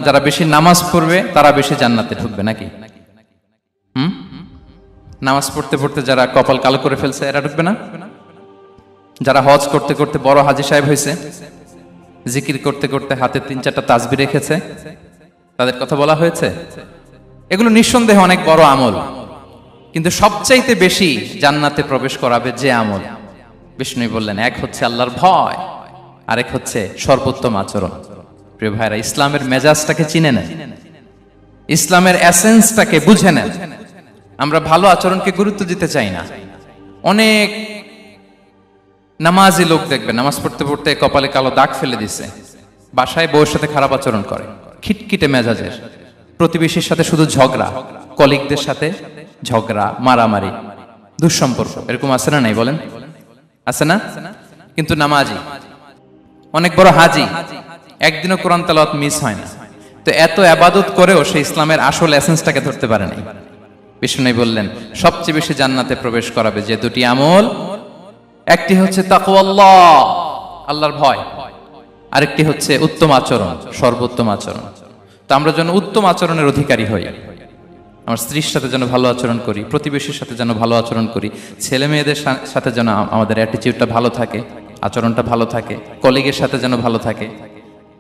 যারা বেশি নামাজ পড়বে তারা বেশি জান্নাতে ঢুকবে নাকি? নামাজ পড়তে পড়তে যারা কপাল কালো করে ফেলছে এরা ঢুকবে না? যারা হজ করতে করতে বড় হাজী সাহেব হয়েছে, জিকির করতে করতে হাতে 3-4টা তাসবিহ রেখেছে, তাদের কথা বলা হয়েছে? এগুলো নিঃসন্দেহে অনেক বড় আমল, কিন্তু সবচাইতে বেশি জান্নাতে প্রবেশ করাবে যে আমল, বিষ্ণু বললেন, এক হচ্ছে আল্লাহর ভয়, আরেক হচ্ছে সর্বোত্তম আচরণ। প্রিয় ভাইরা, ইসলামের মেজাজটাকে চিনে নেন, ইসলামের এসেন্সটাকে বুঝে নেন। আমরা ভালো আচরণকে গুরুত্ব দিতে চাই না। অনেক নামাজি লোক দেখবে নামাজ পড়তে পড়তে কপালে কালো দাগ ফেলে দিছে, বাসায় বউয়ের সাথে খারাপ আচরণ করে, খিটখিটে মেজাজের, প্রতিবেশীর সাথে শুধু ঝগড়া, কলিগদের সাথে ঝগড়া, মারামারি, দুঃসম্পর্ক, এরকম আছে না নাই বলেন? আছে না? কিন্তু নামাজি, অনেক বড় হাজি, একদিনও কোরআন তেলাওয়াত মিস হয় না, তো এত ইবাদত করেও সে ইসলামের আসল এসেন্সটাকে ধরতে পারে নাই। বিষ্ণু বললেন সবচেয়ে বেশি জান্নাতে প্রবেশ করাবে যে দুটি আমল, একটি হচ্ছে তাকওয়াল্লাহ, আল্লাহর ভয়, আরেকটি হচ্ছে উত্তম আচরণ, সর্বোত্তম আচরণ। তো আমরা যেন উত্তম আচরণের অধিকারী হই, আমার স্ত্রীর সাথে যেন ভালো আচরণ করি, প্রতিবেশীর সাথে যেন ভালো আচরণ করি, ছেলে মেয়েদের সাথে যেন আমাদের অ্যাটিটিউডটা ভালো থাকে, আচরণটা ভালো থাকে, কলিগের সাথে যেন ভালো থাকে।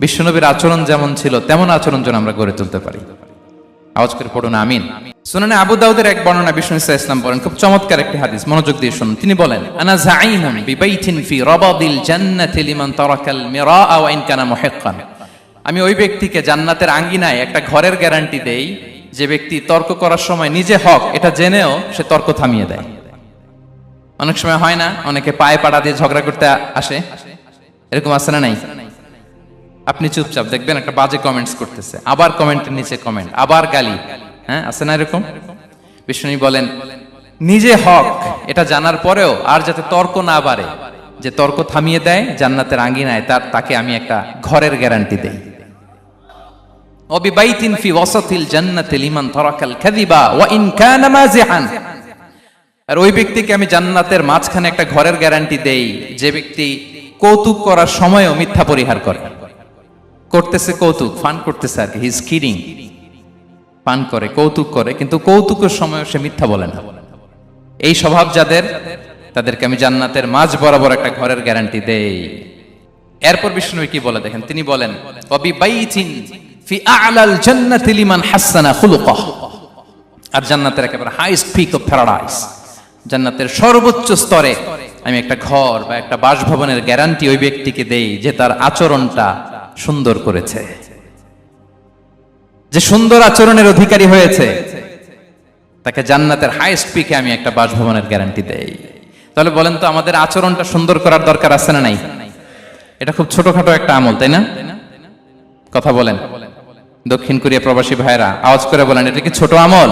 বিশ্বনবীর আচরণ যেমন ছিল তেমন আচরণ যেন আমরা গড়ে তুলতে পারি। আওয়াজ করে পড়ুন আমিন। সুনানে আবু দাউদের এক বর্ণনা বিষ্ণু ইসলাম বলেন, খুব চমৎকার একটি হাদিস, মনোযোগ দিয়ে শুনুন। তিনি বলেন, আনা যাঈমুন বিবাইতিন ফি রাবাদিল জান্নাতি লিমান তারাকাল মিরাআ ওয়া ইন কানা মুহিক্কান। আমি ওই ব্যক্তিকে জান্নাতের আঙ্গিনায় একটা ঘরের গ্যারান্টি দেই যে ব্যক্তি তর্ক করার সময় নিজে হক এটা জেনেও সে তর্ক থামিয়ে দেয়। অনেক সময় হয় না, অনেকে পায়ে পাড়া দিয়ে ঝগড়া করতে আসে, এরকম আছে না নাই? আপনি চুপচাপ দেখবেন একটা বাজে কমেন্টস করতেছে, আবার কমেন্টের নিচে কমেন্ট, আবার গালি, হ্যাঁ আছে না এরকম? বিষ্ণু বলেন নিজে হক এটা জানার পরেও আর যাতে তর্ক না বাড়ে, যে তর্ক থামিয়ে দেয় জান্নাতের আঙ্গিনায়, তাকে আমি একটা ঘরের গ্যারান্টি দেই। ওয়াবিবাইতিন ফি ওয়াসাতিল জান্নাতি লিমান তারাকাল কাযিবা ওয়া ইন কানা মাযিহান। আর ওই ব্যক্তিকে আমি জান্নাতের মাঝখানে একটা ঘরের গ্যারান্টি দেই যে ব্যক্তি কৌতুক করার সময়ও মিথ্যা পরিহার করে। করতেছে কৌতুক, ফান করতেছে আর কি, হি ইজ কিডিং, ফান করে, কৌতুক করে, কিন্তু কৌতুকের সময়ও সে মিথ্যা বলে না। এই স্বভাব যাদের, তাদেরকে আমি জান্নাতের মাঝ বরাবর একটা ঘরের গ্যারান্টি দেই। এরপর বিষ্ণু কি বলে দেখেন, তিনি বলেন ওয়াবিবাইতিন ফি আ'লাল জান্নাতি লিমান হাসানা খুলুকাহ। আর জান্নাতের একেবারে হাইস্ট পিক অফ প্যারাডাইস, জান্নাতের সর্বোচ্চ স্তরে আমি একটা ঘর বা একটা বাসভবনের গ্যারান্টি ওই ব্যক্তিকে দেই যে তার আচরণটা সুন্দর করেছে, যে সুন্দর আচরণের অধিকারী হয়েছে, তাকে জান্নাতের হাইস্ট পিকে আমি একটা বাসভবনের গ্যারান্টি দেই। তাহলে বলেন তো আমাদের আচরণটা সুন্দর করার দরকার আছে না নাই? এটা খুব ছোটখাটো একটা আমল, তাই না? কথা বলেন দক্ষিণ কোরিয়া প্রবাসী ভাইরা, আওয়াজ করে বলেন এটা কি ছোট আমল?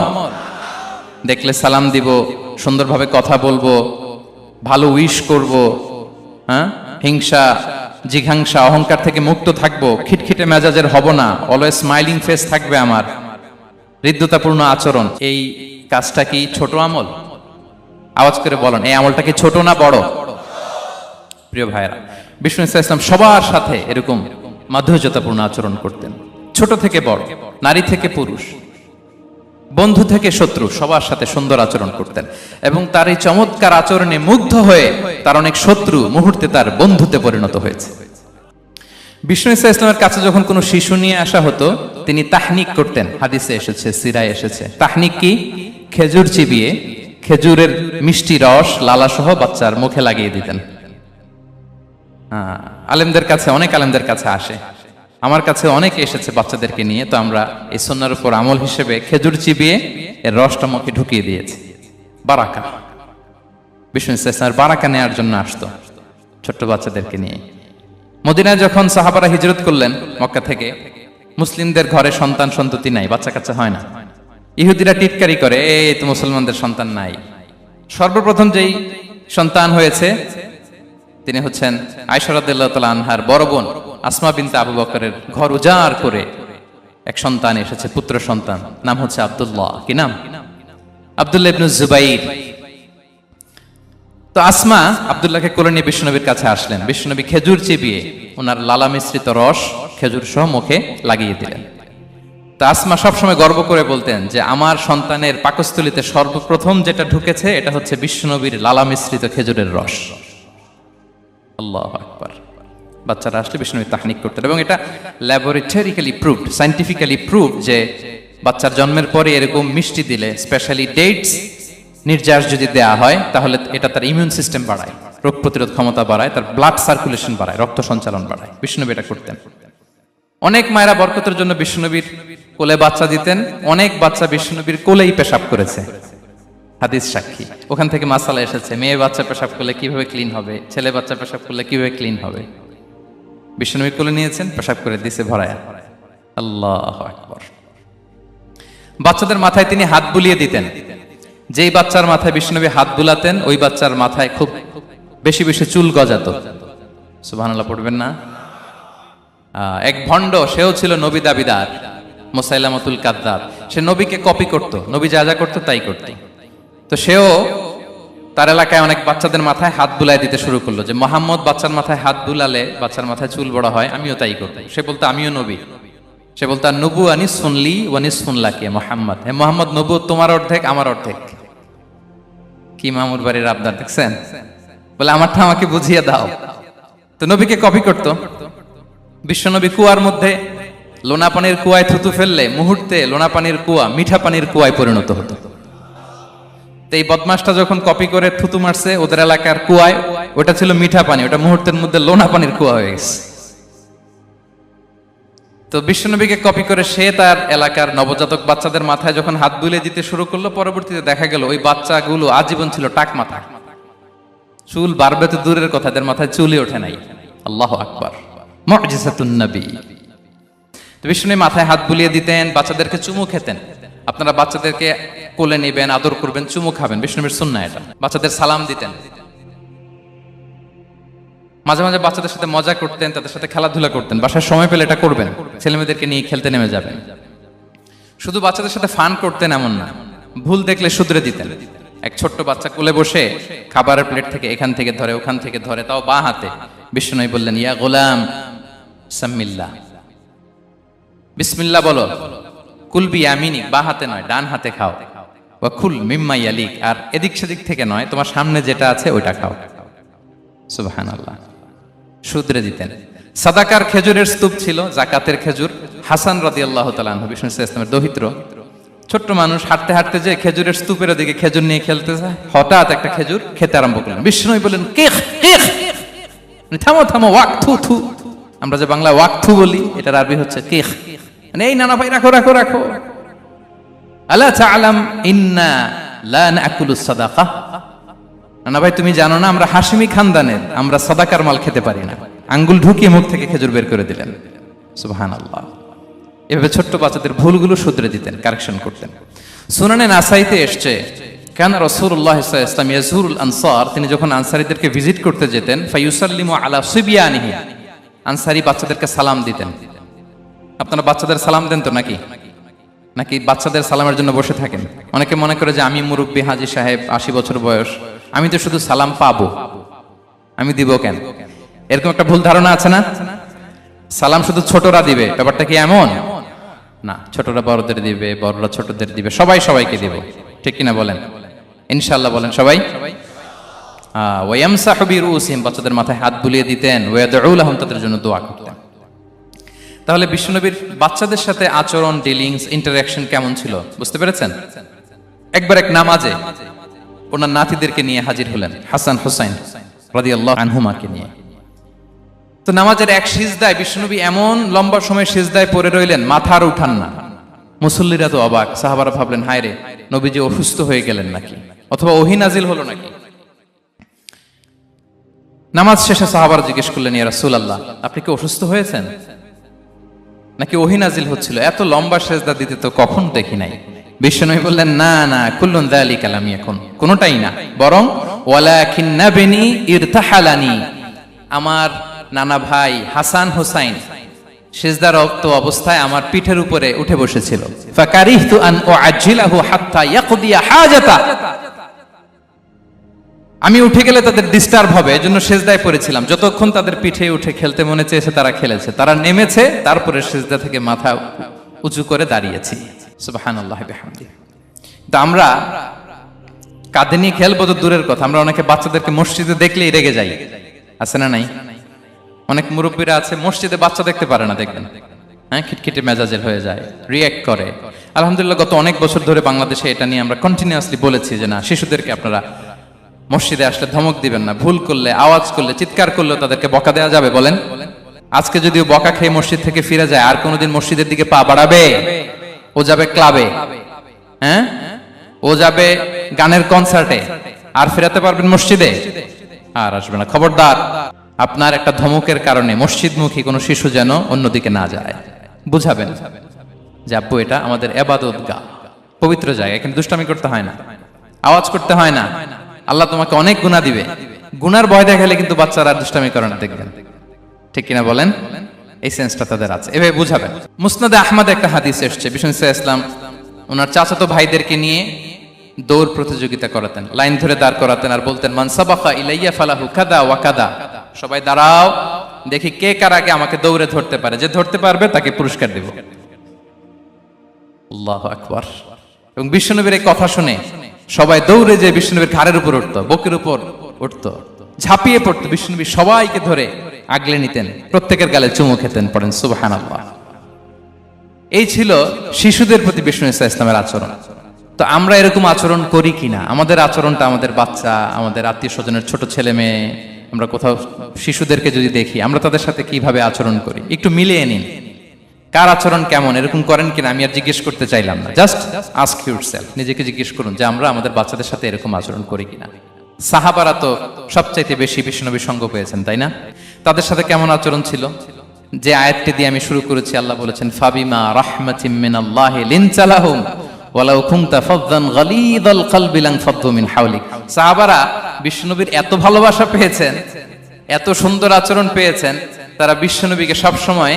দেখলে সালাম দিব, সুন্দরভাবে কথা বলবো, ভালো উইশ করব, হ্যাঁ, হিংসা জিঘাংসা অহংকার থেকে মুক্ত থাকবো, খিটখিটে মেজাজের হব না, অলওয়েজ স্মাইলিং ফেস থাকবে আমার, হৃদ্যতাপূর্ণ আচরণ। এই কাজটা কি ছোট আমল? আওয়াজ করে বলেন এই আমলটা কি ছোট না বড়? প্রিয় ভাইরা, বিষ্ণু ইসলাম সবার সাথে এরকম মাধুর্যতাপূর্ণ আচরণ করতেন, ছোট থেকে বড়, নারী থেকে পুরুষ, বন্ধু থেকে শত্রু, সবার সাথে সুন্দর আচরণ করতেন। এবং তার এই চমৎকার আচরণে মুগ্ধ হয়ে তার অনেক শত্রু মুহূর্তে তার বন্ধুতে পরিণত হয়েছে। বিষ্ণু ইসলামের কাছে যখন কোনো শিশু নিয়ে আসা হতো, তিনি তাহনিক করতেন, হাদিসে এসেছে, সিরায় এসেছে। তাহনিক কি? খেজুর চিবিয়ে খেজুরের মিষ্টি রস লালা সহ বাচ্চার মুখে লাগিয়ে দিতেন। আলেমদের কাছে, অনেক আলেমদের কাছে আসে, আমার কাছে অনেকে এসেছে বাচ্চাদেরকে নিয়ে, তো আমরা এই সুন্নাহর উপর আমল হিসেবে খেজুর চিবিয়ে এর রসটা মুখে ঢুকিয়ে দিয়েছি। বারাকা, বিষ্ণু ইসলামের বারাকা নেওয়ার জন্য আসতো ছোট্ট বাচ্চাদেরকে নিয়ে। মদিনায় যখন সাহাবারা হিজরত করলেন মক্কা থেকে, মুসলিমদের ঘরে সন্তান সন্ততি নাই, বাচ্চা কাচ্চা হয় না। ইহুদিরা টিটকারি করে, এই তো মুসলমানদের সন্তান নাই। সর্বপ্রথম যেই সন্তান হয়েছে তিনি হচ্ছেন আয়েশা রাদিয়াল্লাহু তাআলা আনহার বড় বোন আসমা বিনতে আবু বকরের ঘর উজাড় করে এক সন্তান এসেছে, পুত্র সন্তান, নাম হচ্ছে আব্দুল্লাহ। কি নাম? আব্দুল্লাহ ইবনে জুবাইর। তো আসমা আব্দুল্লাহকে কোলে নিয়ে বিশ্বনবীর কাছে আসলেন। বিশ্বনবী খেজুর চিবিয়ে ওনার লালা মিশ্রিত রস খেজুর সহ মুখে লাগিয়ে দিলেন। তা আসমা সবসময় গর্ব করে বলতেন যে আমার সন্তানের পাকস্থলীতে সর্বপ্রথম যেটা ঢুকেছে এটা হচ্ছে বিশ্বনবীর লালা মিশ্রিত খেজুরের রস। আল্লাহু আকবার। বাচ্চারা আসলে বিশ্বনবী তাহনিক করতেন এবং এটা ল্যাবরেটরিক্যালি প্রুভড, সায়েন্টিফিক্যালি প্রুভড যে বাচ্চার জন্মের পরে এরকম মিষ্টি দিলে, স্পেশালি ডেটস নির্যাস যদি দেয়া হয়, তাহলে এটা তার ইমিউন সিস্টেম বাড়ায়, রোগ প্রতিরোধ ক্ষমতা বাড়ায়, তার ব্লাড সার্কুলেশন বাড়ায়, রক্ত সঞ্চালন বাড়ায়। বিশ্বনবী এটা করতেন। অনেক মায়েরা বরকতের জন্য বিশ্বনবীর কোলে বাচ্চা দিতেন। অনেক বাচ্চা বিশ্বনবীর কোলেই পেশাব করেছে, হাদিস সাক্ষী। ওখান থেকে মাসালা এসেছে, মেয়ে বাচ্চা পেশাব করলে কিভাবে ক্লিন হবে, ছেলে বাচ্চা পেশাব করলে কিভাবে ক্লিন হবে। বিশ্বনবীর কোলে নিয়েছেন, পেশাব করে দিছে ভরায়া। আল্লাহু আকবার। বাচ্চাদের মাথায় তিনি হাত বুলিয়ে দিতেন। যেই বাচ্চার মাথায় বিশ্বনবী হাত বুলাতেন, ওই বাচ্চার মাথায় খুব বেশি বেশি চুল গজাতো। সুবহানাল্লাহ পড়বেন না? এক ভণ্ড, সেও ছিল নবী দাবিদার, মুসাইলামাতুল কাযযাব। সে নবীকে কপি করত, নবী যা যা করতো তাই করত। তো সেও তার এলাকায় অনেক বাচ্চাদের মাথায় হাত বুলাই দিতে শুরু করলো, যে মোহাম্মদ বাচ্চার মাথায় হাত বুলালে বাচ্চার মাথায় চুল বড় হয়, আমিও তাই করব। সে বলতো আমিও নবী। সে বলতো নবু আনিস শুনলি ওয়ানিস শুনলাকে মোহাম্মদ, হে মোহাম্মদ, নবু তোমার অর্ধেক আমার অর্ধেক। কি মামুর বাড়ির আবদার দেখছেন? বলে আমারটা আমাকে বুঝিয়ে দাও। তো নবীকে কপি করত। বিশ্বনবী কুয়ার মধ্যে লোনা পানির কুয়ায় থুতু ফেললে মুহূর্তে লোনা পানির কুয়া মিঠা পানির কুয়ায় পরিণত হতো। তো এই বদমাসটা যখন কপি করে থুতু মারছে ওদের এলাকার কুয়ায়, ওটা ছিল মিঠা পানি, ওটা মুহূর্তের মধ্যে লোনা পানির কুয়া হয়ে গেছে। তো বিশ্বনবীকে কপি করে সে তার এলাকার নবজাতক বাচ্চাদের মাথায় যখন হাত বুলিয়ে দিতে শুরু করলো, পরবর্তীতে দেখা গেল ওই বাচ্চাগুলো আজীবন ছিল টাক মাথা। চুল বাড়বে তো দূরের কথা, এদের মাথায় চুলই ওঠে নাই। আল্লাহু আকবার। মুজিজাতুন নবী। তো বিশ্বনবী মাথায় হাত বুলিয়ে দিতেন, বাচ্চাদেরকে চুমু খেতেন। আপনারা বাচ্চাদেরকে কোলে নেবেন, আদর করবেন, চুমু খাবেন, বিশ্বনবীর সুন্নাহ এটা। বাচ্চাদের সালাম দিতেন। মাঝে মাঝে বাচ্চাদের সাথে মজা করতেন, তাদের সাথে খেলাধুলা করতেন। বাসায় সময় পেলে এটা করবেন, ছেলেমেয়েদেরকে নিয়ে খেলতে নেমে যাবেন। শুধু বাচ্চাদের সাথে ফান করতেন এমন না, ভুল দেখলে শুধরে দিতেন। এক ছোট্ট বাচ্চা কোলে বসে খাবারের প্লেট থেকে এখান থেকে ধরে ওখান থেকে ধরে, তাও বাঁ হাতে। বিশ্বনবী বললেন, ইয়া গোলাম সাম্মিল্লাহ, বিসমিল্লাহ বলো। কুলবি ইয়ামিনি, বাঁ হাতে নয় ডান হাতে খাও। ওয়া কুল মিম্মা ইয়ালিক, আর এদিক সেদিক থেকে নয়, তোমার সামনে যেটা আছে ওইটা খাও। সুবহানাল্লাহ। শুধরে দিতেন। সাদাকার খেজুরের স্তূপ ছিল, জাকাতের খেজুর। হাসান রাদিয়াল্লাহু তাআলা আনহু, বিষ্ণু ইসলামের দহিত্র, ছোট্ট মানুষ, হাঁটতে হাঁটতে যে খেজুরের স্তূপের দিকে খেজুর নিয়ে খেলতে যায়, হঠাৎ একটা খেজুর খেতে আরম্ভ করলেন। বিষ্ণু বলেন, কিখ কিখ, থামো থামো, ওয়াক থু থু। আমরা যে বাংলা ওয়াক থু বলি, এটার আরবি হচ্ছে কিখ। মানে এই নানা ভাই রাখো রাখো রাখো। আলা তাআলাম ইন্না লা নাকুলুস সাদাকা, নানা ভাই তুমি জানো না আমরা হাশিমি খানদানের, আমরা সাদাকার মাল খেতে পারি না। আঙ্গুল ঢুকিয়ে মুখ থেকে খেজুর বের করে দিলেন। সুবহানাল্লাহ। এভাবে ছোট্ট বাচ্চাদের ভুলগুলো শুধরে দিতেন, কারেকশন করতেন। সুনানে নাসাইতে এসছে, কানা রাসূলুল্লাহ সাল্লাল্লাহু আলাইহি ওয়াসাল্লাম ইয়াজুরুল আনসার, তিনি যখন আনসারীদেরকে ভিজিট করতে যেতেন, ফায়ুসাল্লিমু আলা সিবিয়ানিহি, আনসারী বাচ্চাদেরকে সালাম দিতেন। আপনারা বাচ্চাদের সালাম দেন তো নাকি? নাকি বাচ্চাদের সালামের জন্য বসে থাকেন? অনেকে মনে করে যে আমি মুরব্বী হাজী সাহেব, 80 বছর বয়স, আমি তো শুধু সালাম পাবো, আমি দিব কেন? এরকম একটা ভুল ধারণা আছে না? সালাম শুধু ছোটরা দিবে, ব্যাপারটা কি এমন না। ছোটরা বড়দের দিবে, বড়রা ছোটদের দিবে, সবাই সবাইকে দিবে। ঠিক কিনা বলেন? ইনশাআল্লাহ বলেন সবাই। ওয়ায়ামসাহু বিরুসিহিম, বাচ্চাদের মাথায় হাত বুলিয়ে দিতেন। ওয়ায়াদউ লাহুম, তাদের জন্য দোয়া করতেন। তাহলে বিশ্বনবীর বাচ্চাদের সাথে আচরণ, ডিলিংস, ইন্টারঅ্যাকশন কেমন ছিল বুঝতে পেরেছেন? একবার এক নামাজে ওনার নাতিদেরকে নিয়ে হাজির হলেন, হাসান হুসাইন রাদিয়াল্লাহু আনহুমাকে নিয়ে। তো নামাজের এক সিজদায় বিশ্বনবী এমন লম্বা সময় সিজদায় পড়ে রইলেন, মাথা আর উঠান না। মুসল্লিরা তো অবাক, সাহাবারা ভাবলেন হায় রে, নবীজি অসুস্থ হয়ে গেলেন নাকি, অথবা ওহী নাজিল হলো নাকি। নামাজ শেষে সাহাবারা জিজ্ঞেস করলেন, ইয়া রাসূলুল্লাহ, আপনি কি অসুস্থ হয়েছেন নাকি ওহী নাজিল হচ্ছিল? এত লম্বা সিজদা দিতে তো কখন দেখি নাই। বিশ্বনবী বললেন, না না, কুল্লুন যালিকা লাম ইয়াকুন, কোনটাই না, বরং ওয়ালাকিন্না বিনি ইরতাহালানি, আমার নানা ভাই হাসান হুসাইন সিজদারত অবস্থায় আমার পিঠের উপরে উঠে বসেছিল। ফাকারিহতু আন উআজ্জিলাহু হাত্তা ইয়াকদিয়া হাজাতা, আমি উঠে গেলে তাদের ডিস্টার্ব হবে, এজন্য সিজদায় পড়েছিলাম। যতক্ষণ তাদের পিঠে উঠে খেলতে মনে চেয়েছে তারা খেলেছে, তারা নেমেছে, তারপরে সিজদা থেকে মাথা উঁচু করে দাঁড়িয়েছি। সুবহানাল্লাহ বিহামদিহি। তো আমরা কাঁধে নিয়ে খেলবো তো দূরের কথা, আমরা অনেকে বাচ্চাদেরকে মসজিদে দেখলেই রেগে যাই, আছে না নাই? অনেক মুরব্বীরা আছে মসজিদে বাচ্চা দেখতে পারে না, দেখবেন হ্যাঁ, খিটখিটে মেজাজের হয়ে যায়, রিয়্যাক্ট করে। আলহামদুলিল্লাহ গত অনেক বছর ধরে বাংলাদেশে এটা নিয়ে আমরা কন্টিনিউয়াসলি বলেছি যে না, শিশুদেরকে আপনারা মসজিদে আসলে ধমক দিবেন না, ভুল করলে, আওয়াজ করলে, চিৎকার করলেও তাদেরকে বকা দেওয়া যাবে? বলেন, আজকে যদিও বকা খেয়ে মসজিদ থেকে ফিরে যায়, আর কোনোদিন মসজিদের দিকে পা বাড়াবে? ও যাবে ক্লাবে, হ্যাঁ, ও যাবে গানের কনসার্টে, আর ফেরাতে পারবেন মসজিদে? আর আসবে না। খবরদার, আপনার একটা ধমকের কারণে মসজিদমুখী কোনো শিশু যেন অন্যদিকে না যায়। বুঝাবেন যে আব্বু এটা আমাদের ইবাদত গাহ, পবিত্র জায়গা, এখানে দুষ্টামি করতে হয় না, আওয়াজ করতে হয় না, আল্লাহ তোমাকে অনেক গুনাহ দিবে। গুনার ভয় দেখালে কিন্তু বাচ্চারা আর দুষ্টামি করে না, দেখবেন, ঠিক কিনা বলেন? এই সেন্সটা তাদের আছে, এভাবে বুঝাবেন। মুসনাদে আহমদ একটা হাদিস এসেছে, বিষ্ণু ইসলাম ওনার চাচাতো ভাইদেরকে নিয়ে দৌড় প্রতিযোগিতা করাতেন, লাইন ধরে দাঁড় করাতেন আর বলতেন মান সাবাকা ইলাইয়া ফালাহু কাদা ওয়া কাদা, সবাই দাঁড়াও, দেখি কে কার আগে আমাকে দৌড়ে ধরতে পারে, যে ধরতে পারবে তাকে পুরস্কার দেব। আল্লাহু আকবার। এবং বিশ্বনবীর এই কথা শুনে সবাই দৌড়ে যে বিশ্বনবীর ঘাড়ের উপর উঠতো, বুকের উপর উঠতো, ঝাঁপিয়ে পড়তো, বিশ্বনবী সবাইকে ধরে আগলে নিতেন, প্রত্যেকের গালে চুমু খেতেন। পড়েন সুবহানাল্লাহ। এই ছিল শিশুদের প্রতি বিষ্ণু ইসলামের আচরণ। তো আমরা এরকম আচরণ করি কিনা? আমাদের আচরণটা আমাদের বাচ্চা, আমাদের আত্মীয় স্বজনের ছোট ছেলে মেয়ে, আমরা কোথাও শিশুদেরকে যদি দেখি, আমরা তাদের সাথে কিভাবে আচরণ করি একটু মিলিয়ে নিন। কার আচরণ কেমন, এরকম করেন কিনা আমি আর জিজ্ঞেস করতে চাইলাম না, জাস্ট আস্ক ইউরসেলফ, নিজেকে জিজ্ঞেস করুন যে আমরা আমাদের বাচ্চাদের সাথে এরকম আচরণ করি কিনা। সাহাবারা তো সবচাইতে বেশি বিশ্বনবীর সঙ্গ পেয়েছেন, তাই না? তাদের সাথে কেমন আচরণ ছিল? যে আয়াতটি দিয়ে আমি শুরু করেছি, আল্লাহ বলেছেন ফাবিমা রাহমাতিম মিনাল্লাহি লিনতা লাহুম ওয়ালাউ কুনতা ফাযযান গালিযাল কলবি লানফাদ্দু মিন হাওলিক। সাহাবারা বিশ্বনবীর এত ভালোবাসা পেয়েছেন, এত সুন্দর আচরণ পেয়েছেন, তারা বিশ্বনবীকে সব সময়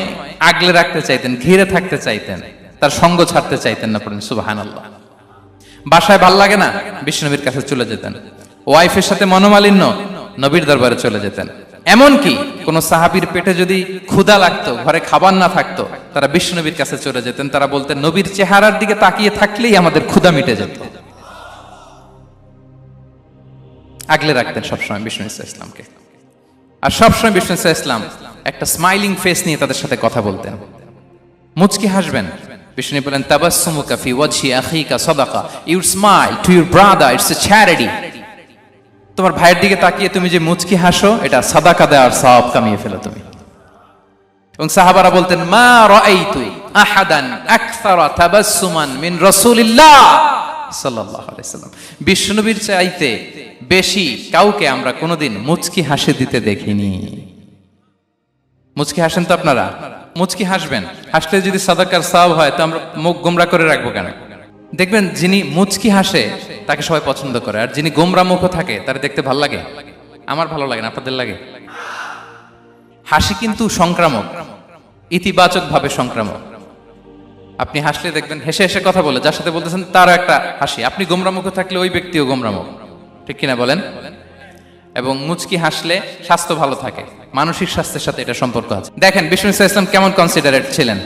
আগলে রাখতে চাইতেন, ঘিরে থাকতে চাইতেন, তার সঙ্গ ছাড়তে চাইতেন না। পড়েন সুবহানাল্লাহ। বাসায় ভাল লাগে না, বিশ্বনবীর কাছে চলে যেতেন। ওয়াইফের সাথে মনোমালিন্য, নবীর দরবারে চলে যেতেন। এমনকি কোন সাহাবীর পেটে যদি ক্ষুধা লাগতো, ঘরে খাবার না থাকতো, তারা বিশ্বনবীর কাছে চলে যেতেন। তারা বলতেন নবীর চেহারার দিকে তাকিয়ে থাকলেই আমাদের ক্ষুধা মিটে যেত। আগলে রাখতেন সবসময় বিষ্ণু ইসলামকে। আর সবসময় বিষ্ণু ইসলাম একটা স্মাইলিং ফেস নিয়ে তাদের সাথে কথা বলতেন, মুচকি হাসবেন। বিষ্ণু বলেন তাবাসসুমুকা ফি ওয়াজহি আখিকা সাদাকা, you smile to your brother, it's a charity. তোমার ভাইয়ের দিকে তাকিয়ে তুমি যে মুচকি হাসো, এটা সাদাকা দেওয়ার সওয়াব কামিয়ে ফেলো তুমি। এবং সাহাবারা বলতেন মা রাআইতু আহাদান আকসারা তাবাসসুমান মিন রাসূলিল্লাহ সাল্লাল্লাহু আলাইহি সাল্লাম। বিশ্বনবীর চাইতে বেশি কাউকে আমরা কোনোদিন মুচকি হাসি দিতে দেখিনি। মুচকি হাসেন তো আপনারা? মুচকি হাসবেন, হাসলে যদি সাদাকার সওয়াব হয় তো আমরা মুখ গোমরা করে রাখবো কেন? দেখবেন যিনি মুচকি হাসে তাকে সবাই পছন্দ করে, আর যিনি গোমরা মুখ থাকে তার দেখতে ভালো লাগে। আমার ভালো লাগে না, আপনাদের লাগে? হাসি কিন্তু সংক্রামক, ইতিবাচক ভাবে সংক্রামক। আপনি হাসলে দেখবেন হেসে হেসে কথা বলে যার সাথে বলতেছেন তারও একটা হাসি। আপনি গোমরা মুখ থাকলে ওই ব্যক্তিও গোমরা মুখ, ঠিক কিনা বলেন? এবং মুচকি হাসলে স্বাস্থ্য ভালো থাকে, মানসিক স্বাস্থ্যের সাথে এটা সম্পর্ক আছে। দেখেন বিষ্ণু ইসলাম কেমন কনসিডারেট ছিলেন।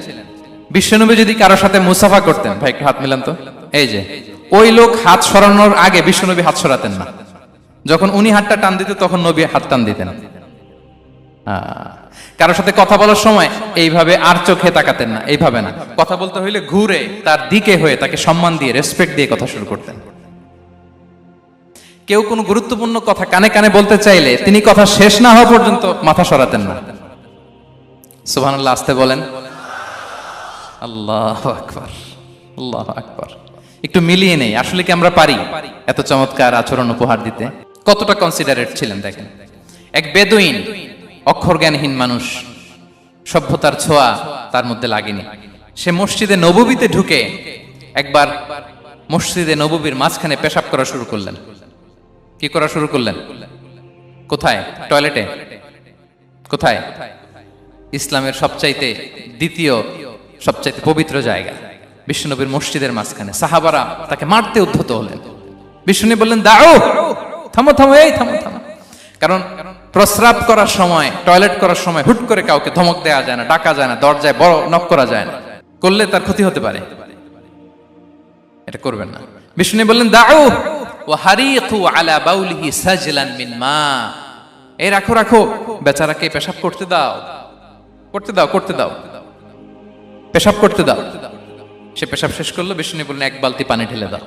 বিশ্বনবী যদি কারোর সাথে মুসাফা করতেন, ভাই একটু হাত মিলান তো, এই যে ওই লোক হাত সরানোর আগে বিশ্বনবী হাত সরাতেন না। যখন উনি হাতটা টান দিতেন তখন নবী হাত টান দিতেন। কারোর সাথে কথা বলার সময় এইভাবে আর চোখে তাকাতেন না, এইভাবে না। কথা বলতে হইলে ঘুরে তার দিকে হয়ে তাকে সম্মান দিয়ে, রেসপেক্ট দিয়ে কথা শুরু করতেন। কেউ কোনো গুরুত্বপূর্ণ কথা কানে কানে বলতে চাইলে তিনি কথা শেষ না হওয়া পর্যন্ত মাথা সরাতেন না। সুবহানাল্লাহ, আসতে বলেন। আল্লাহু আকবার, আল্লাহু আকবার। একটু মিলিয়ে নেই, আসলে কি আমরা পারি এত চমৎকার আচরণ উপহার দিতে? কতটা কনসিডারেট ছিলেন দেখেন। এক বেদুইন, অক্ষর জ্ঞানহীন মানুষ, সভ্যতার ছোঁয়া তার মধ্যে লাগেনি। সে মসজিদে নববীতে ঢুকে একবার মসজিদে নববীর মাঝখানে পেশাব করা শুরু করলেন। কি করা শুরু করলেন? কোথায়? টয়লেটে? কোথায়? ইসলামের সবচাইতে দ্বিতীয় সবচাইতে পবিত্র জায়গা বিশ্বনবীর মসজিদের মাঝখানে। সাহাবারা তাকে মারতে উদ্ধত হলেন। বিশ্বনবী বললেন দাও, থামো থামো, এই থামো থামো। কারণ প্রস্রাব করার সময়, টয়লেট করার সময় হুট করে কাউকে ধমক দেওয়া যায় না, ডাকা যায় না, দরজায় বড় নক করা যায় না। করলে তার ক্ষতি হতে পারে, এটা করবেন না। বিষ্ণু বললেন দাউ ওয়া হারিকু আলা বাউলিহি সাজলান মিন মা, এই রাখো রাখো, বেচারাকে পেশাব করতে দাও, করতে দাও, করতে দাও, পেশাব করতে দাও। সে পেশাব শেষ করলো, বিষ্ণু বললেন এক বালতি পানি ঢেলে দাও।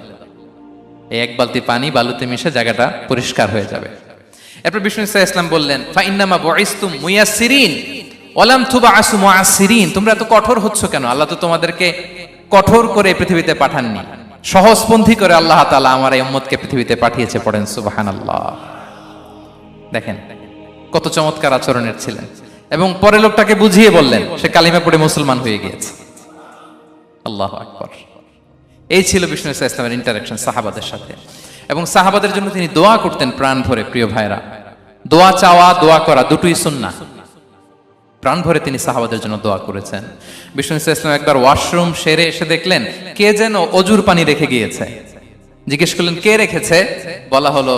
এই এক বালতি পানি বালুতে মিশে জায়গাটা পরিষ্কার হয়ে যাবে। এরপর বিষ্ণু সাল্লাল্লাহু আলাইহি ওয়াসাল্লাম বললেন ফা ইন্নামা বুইসতুম মুয়াসসিরিন ওয়া লাম তুবআসু মুআসসিরিন, তোমরা এত কঠোর হচ্ছ কেন? আল্লাহ তো তোমাদেরকে কঠোর করে পৃথিবীতে পাঠাননি, সহজপন্থী করে আল্লাহ তাআলা আমার এই উম্মতকে পৃথিবীতে পাঠিয়েছে। পড়েন সুবহানাল্লাহ। দেখেন কত চমৎকার আচরণের ছিলেন। এবং পরে লোকটাকে বুঝিয়ে বললেন, সে কালিমা পড়ে মুসলমান হয়ে গিয়েছে। আল্লাহু আকবার। এই ছিল বিষ্ণু সাল্লাল্লাহু আলাইহি ওয়াসাল্লামের ইন্টারঅ্যাকশন সাহাবাদের সাথে। এবং সাহাবাদের জন্য তিনি দোয়া করতেন প্রাণ ভরে। প্রিয় ভাইরা, দোয়া চাওয়া, দোয়া করা দুটোই সুন্নাহ। প্রাণ ভরে তিনি সাহাবাদের জন্য দোয়া করেছেন। বিষ্ণু সাল্লাল্লাহু আলাইহি ওয়াসাল্লাম একবার ওয়াশরুম সেরে এসে দেখলেন কে যেন অজুর পানি রেখে গিয়েছে। জিজ্ঞেস করলেন কে রেখেছে? বলা হলো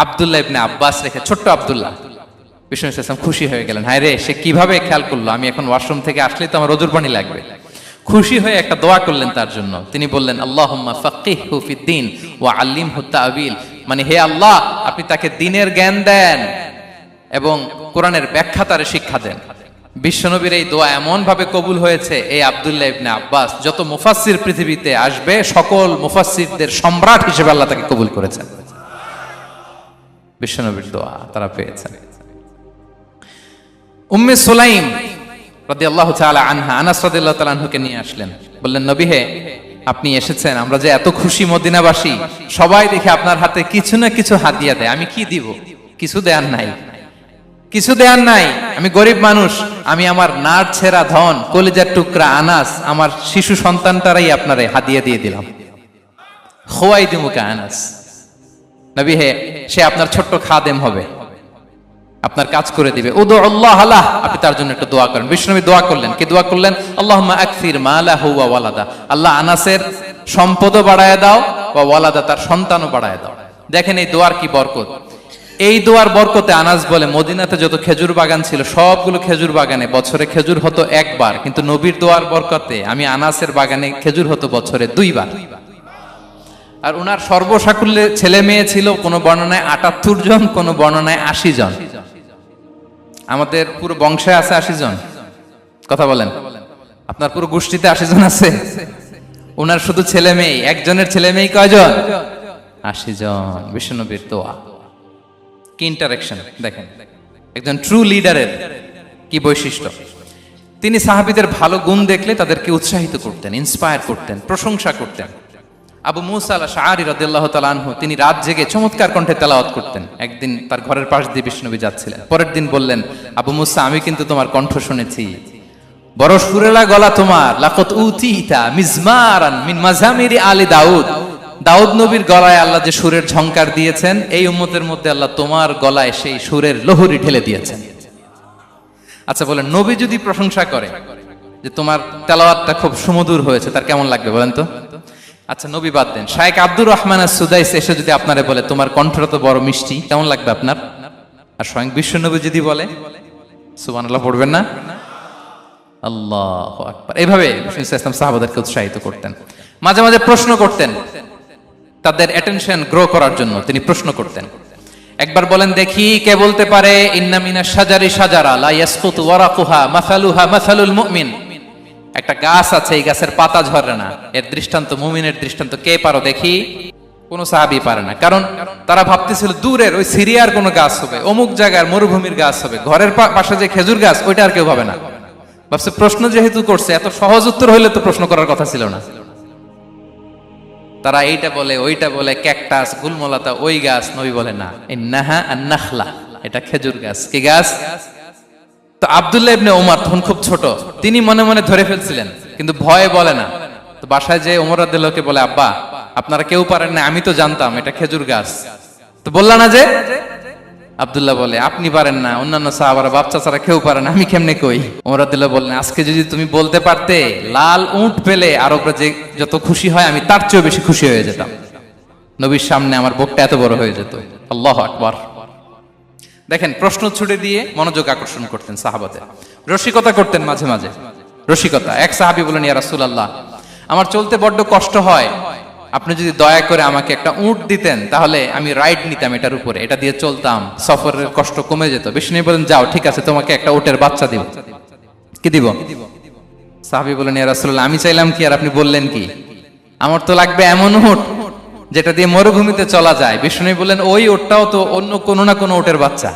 আব্দুল্লাহ ইবনে আব্বাস রেখে, ছোট্ট আব্দুল্লাহ। বিষ্ণু সাল্লাল্লাহু আলাইহি ওয়াসাল্লাম খুশি হয়ে গেলেন, হায় রে, সে কিভাবে খেয়াল করলো আমি এখন ওয়াশরুম থেকে আসলেই তো আমার অজুর পানি লাগবে। খুশি হয়ে একটা দোয়া করলেন তার জন্য। তিনি বললেন আল্লাহুম্মা ফাক্কিহহু ফিদ্দীন ওয়া আল্লিমহু তা'ওয়িল, মানে হে আল্লাহ আপনি তাকে দ্বীনের জ্ঞান দেন এবং কোরআনের ব্যাখ্যা তারে শিক্ষা দেন। বিশ্বনবীর এই দোয়া এমন ভাবে কবুল হয়েছে, এই আব্দুল্লাহ ইবনে আব্বাস যত মুফাসসির পৃথিবীতে আসবে সকল মুফাসসিরদের সম্রাট হিসেবে আল্লাহ তাকে কবুল করেছেন। বিশ্বনবীর দোয়া তারা পেয়েছেন। উম্মে সুলাইম রাদিয়াল্লাহু তাআলা আনহা আনাস রাদিয়াল্লাহু তাআলা আনহুকে নিয়ে আসলেন, বললেন নবী হে, আপনি এসেছেন, আমরা যে এত খুশি মদিনাবাসী, সবাই দেখে আপনার হাতে কিছু না কিছু হাদিয়া দেয়, আমি কি দিব? কিছু দেয়ার নাই, কিছু দেয়ার নাই, আমি গরিব মানুষ, আমি আমার নাড় ছেঁড়া ধন, কলিজার টুকরা আনাস, আমার শিশু সন্তানটারাই আপনারে হাদিয়া দিয়ে দিলাম। খোয়াই দিমুকা আনাস, নবী হে, সে আপনার ছোট্ট খাদেম হবে, আপনার কাজ করে দিবে। উদু আল্লাহ আলাহ, আপনি তার জন্য একটু দোয়া করেন। বিষ্ণু নবী দোয়া করলেন, কি দোয়া করলেন? আল্লাহুম্মা আকসির মালাহু ওয়া ওয়ালাদা, আল্লাহ আনাসের সম্পদও বাড়ায় দাও, ওয়া ওয়ালাদা, তার সন্তানও বাড়ায় দাও। দেখেন এই দোয়ার কি বরকত। এই দোয়ার বরকতে আনাস বলে মদিনাতে যত খেজুর বাগান ছিল সবগুলো খেজুর বাগানে বছরে খেজুর হতো একবার, কিন্তু নবীর দোয়ার বরকতে আমি আনাসের বাগানে খেজুর হতো বছরে 2 বার। আর উনার সর্বসাকুল্যে ছেলে মেয়ে ছিল, কোন বর্ণনায় 78 জন, কোন বর্ণনায় 80 জন। আমাদের পুরো বংশে আছে 80 জন, কথা বলেন। আপনার পুরো গোষ্ঠীতে 80 জন আছে? উনার শুধু ছেলে মেয়ে, একজনের ছেলে মেয়ে কয়জন? 80 জন। বিশ্বনবীর দোয়া কি ইন্টারেকশন দেখেন, একজন ট্রু লিডারের কি বৈশিষ্ট্য। তিনি সাহাবীদের ভালো গুণ দেখলে তাদেরকে উৎসাহিত করতেন, ইন্সপায়ার করতেন, প্রশংসা করতেন। আবু মুসা আল-আশআরী রাদিয়াল্লাহু তাআলা আনহু তিনি রাত জেগে চমৎকার কণ্ঠে তেলাওয়াত করতেন। একদিন তার ঘরের পাশ দিয়ে বিষ্ণুনবী যাচ্ছিলেন, পরের দিন বললেন, আবু মুসা, আমি কিন্তু তোমার কণ্ঠ শুনেছি, বড় সুরেলা গলা তোমার। লাকাত উতিতা মিজমারান মিন মাজামিরি আলি দাউদ, দাউদ নবীর গলায় আল্লাহ যে সুরের ঝংকার দিয়েছেন, এই উম্মতের মধ্যে আল্লাহ তোমার গলায় সেই সুরের লহরী ঢেলে দিয়েছেন। আচ্ছা বলেন, নবী যদি প্রশংসা করে যে তোমার তেলাওয়াতটা খুব সুমধুর হয়েছে, তার কেমন লাগবে বলেন তো? আচ্ছা নবী বাদ দেন, শায়েখ আব্দুর রহমান আস-সুদাইস এসে যদি আপনারে বলে তোমার কণ্ঠটা তো বড় মিষ্টি, কেমন লাগবে আপনার? আর স্বয়ং বিশ্বনবী যদি বলে, সুবহানাল্লাহ পড়বেন না? আল্লাহু আকবার। এইভাবে বিষ্ণু ইসলাম সাহাবাদেরকে উৎসাহিত করতেন। মাঝে মাঝে প্রশ্ন করতেন, তাদের অ্যাটেনশন গ্রো করার জন্য তিনি প্রশ্ন করতেন। একবার বলেন দেখি, কে বলতে পারে ইন্না মিনাশ শাজারি শাজারা লা ইয়াসকুতু ওয়ারাকুহা মাসালুহা মাসালুল মুমিন, একটা গাছ আছে, এই গাছের পাতা ঝরে না, এর দৃষ্টান্ত মুমিনের দৃষ্টান্ত। কে পারো দেখি? কোন সাহাবী পারে না, কারণ তারা ভাবতেছিল দূরের ওই সিরিয়ার কোন গাছ হবে, অমুক জায়গার মরুভূমির গাছ হবে, ঘরের পাশে যে খেজুর গাছ ওইটা আর কেউ ভাবে না। ভাবছে প্রশ্ন যেহেতু করছে, এত সহজ উত্তর হইলে তো প্রশ্ন করার কথা ছিল না। তারা এইটা বলে, ওইটা বলে, ক্যাকটাস, গুলমলতা, ওই গাছ। নবী বলে না, ইন্নাহা আন-নাখলা, এটা খেজুর গাছ। কি গাছ? তো আব্দুল্লাহ ইবনে ওমর তখন খুব ছোট, তিনি মনে মনে ধরে ফেলছিলেন, কিন্তু ভয়ে বলে না। তো বাসায় যে ওমর রাদিয়াল্লাহু বলে, আব্বা আপনারা কেউ পারেন না, আমি তো জানতাম এটা খেজুর গাছ, তো বললা না যে? আব্দুল্লাহ বলে, আপনি পারেন না, অন্যান্য সাহাবারা বাচ্চা ছাড়া কেউ পারে না, আমি কেমনে কই? ওমর রাদিয়াল্লাহু বললেন, আজকে যদি তুমি বলতে পারতে, লাল উট পেলে আরবরা যে যত খুশি হয় আমি তার চেয়েও বেশি খুশি হয়ে যেতাম। নবীর সামনে আমার বুকটা এত বড় হয়ে যেত। আল্লাহু আকবার। দেখেন প্রশ্ন ছুড়ে দিয়ে মনোযোগ আকর্ষণ করতেন সাহাবাদের, রসিকতা করতেন মাঝে মাঝে। রসিকতা। এক সাহাবী বলেন, ইয়া রাসূলুল্লাহ, আমার চলতে বড্ড কষ্ট হয়, আপনি যদি দয়া করে আমাকে একটা উট দিতেন তাহলে আমি রাইড নিতাম এটার উপরে, এটা দিয়ে চলতাম, সফরের কষ্ট কমে যেত। বিষ্ণু বলেন, যাও, ঠিক আছে, তোমাকে একটা উটের বাচ্চা দিব। কি দিব? সাহাবী বলেন, ইয়া রাসূলুল্লাহ, আমি চাইলাম কি আর আপনি বললেন কি? আমার তো লাগবে এমন উট যেটা দিয়ে মরুভূমিতে চলা যায়। বিষ্ণু বলেন, ওই উটটাও তো অন্য কোনো না কোনো উটের বাচ্চা।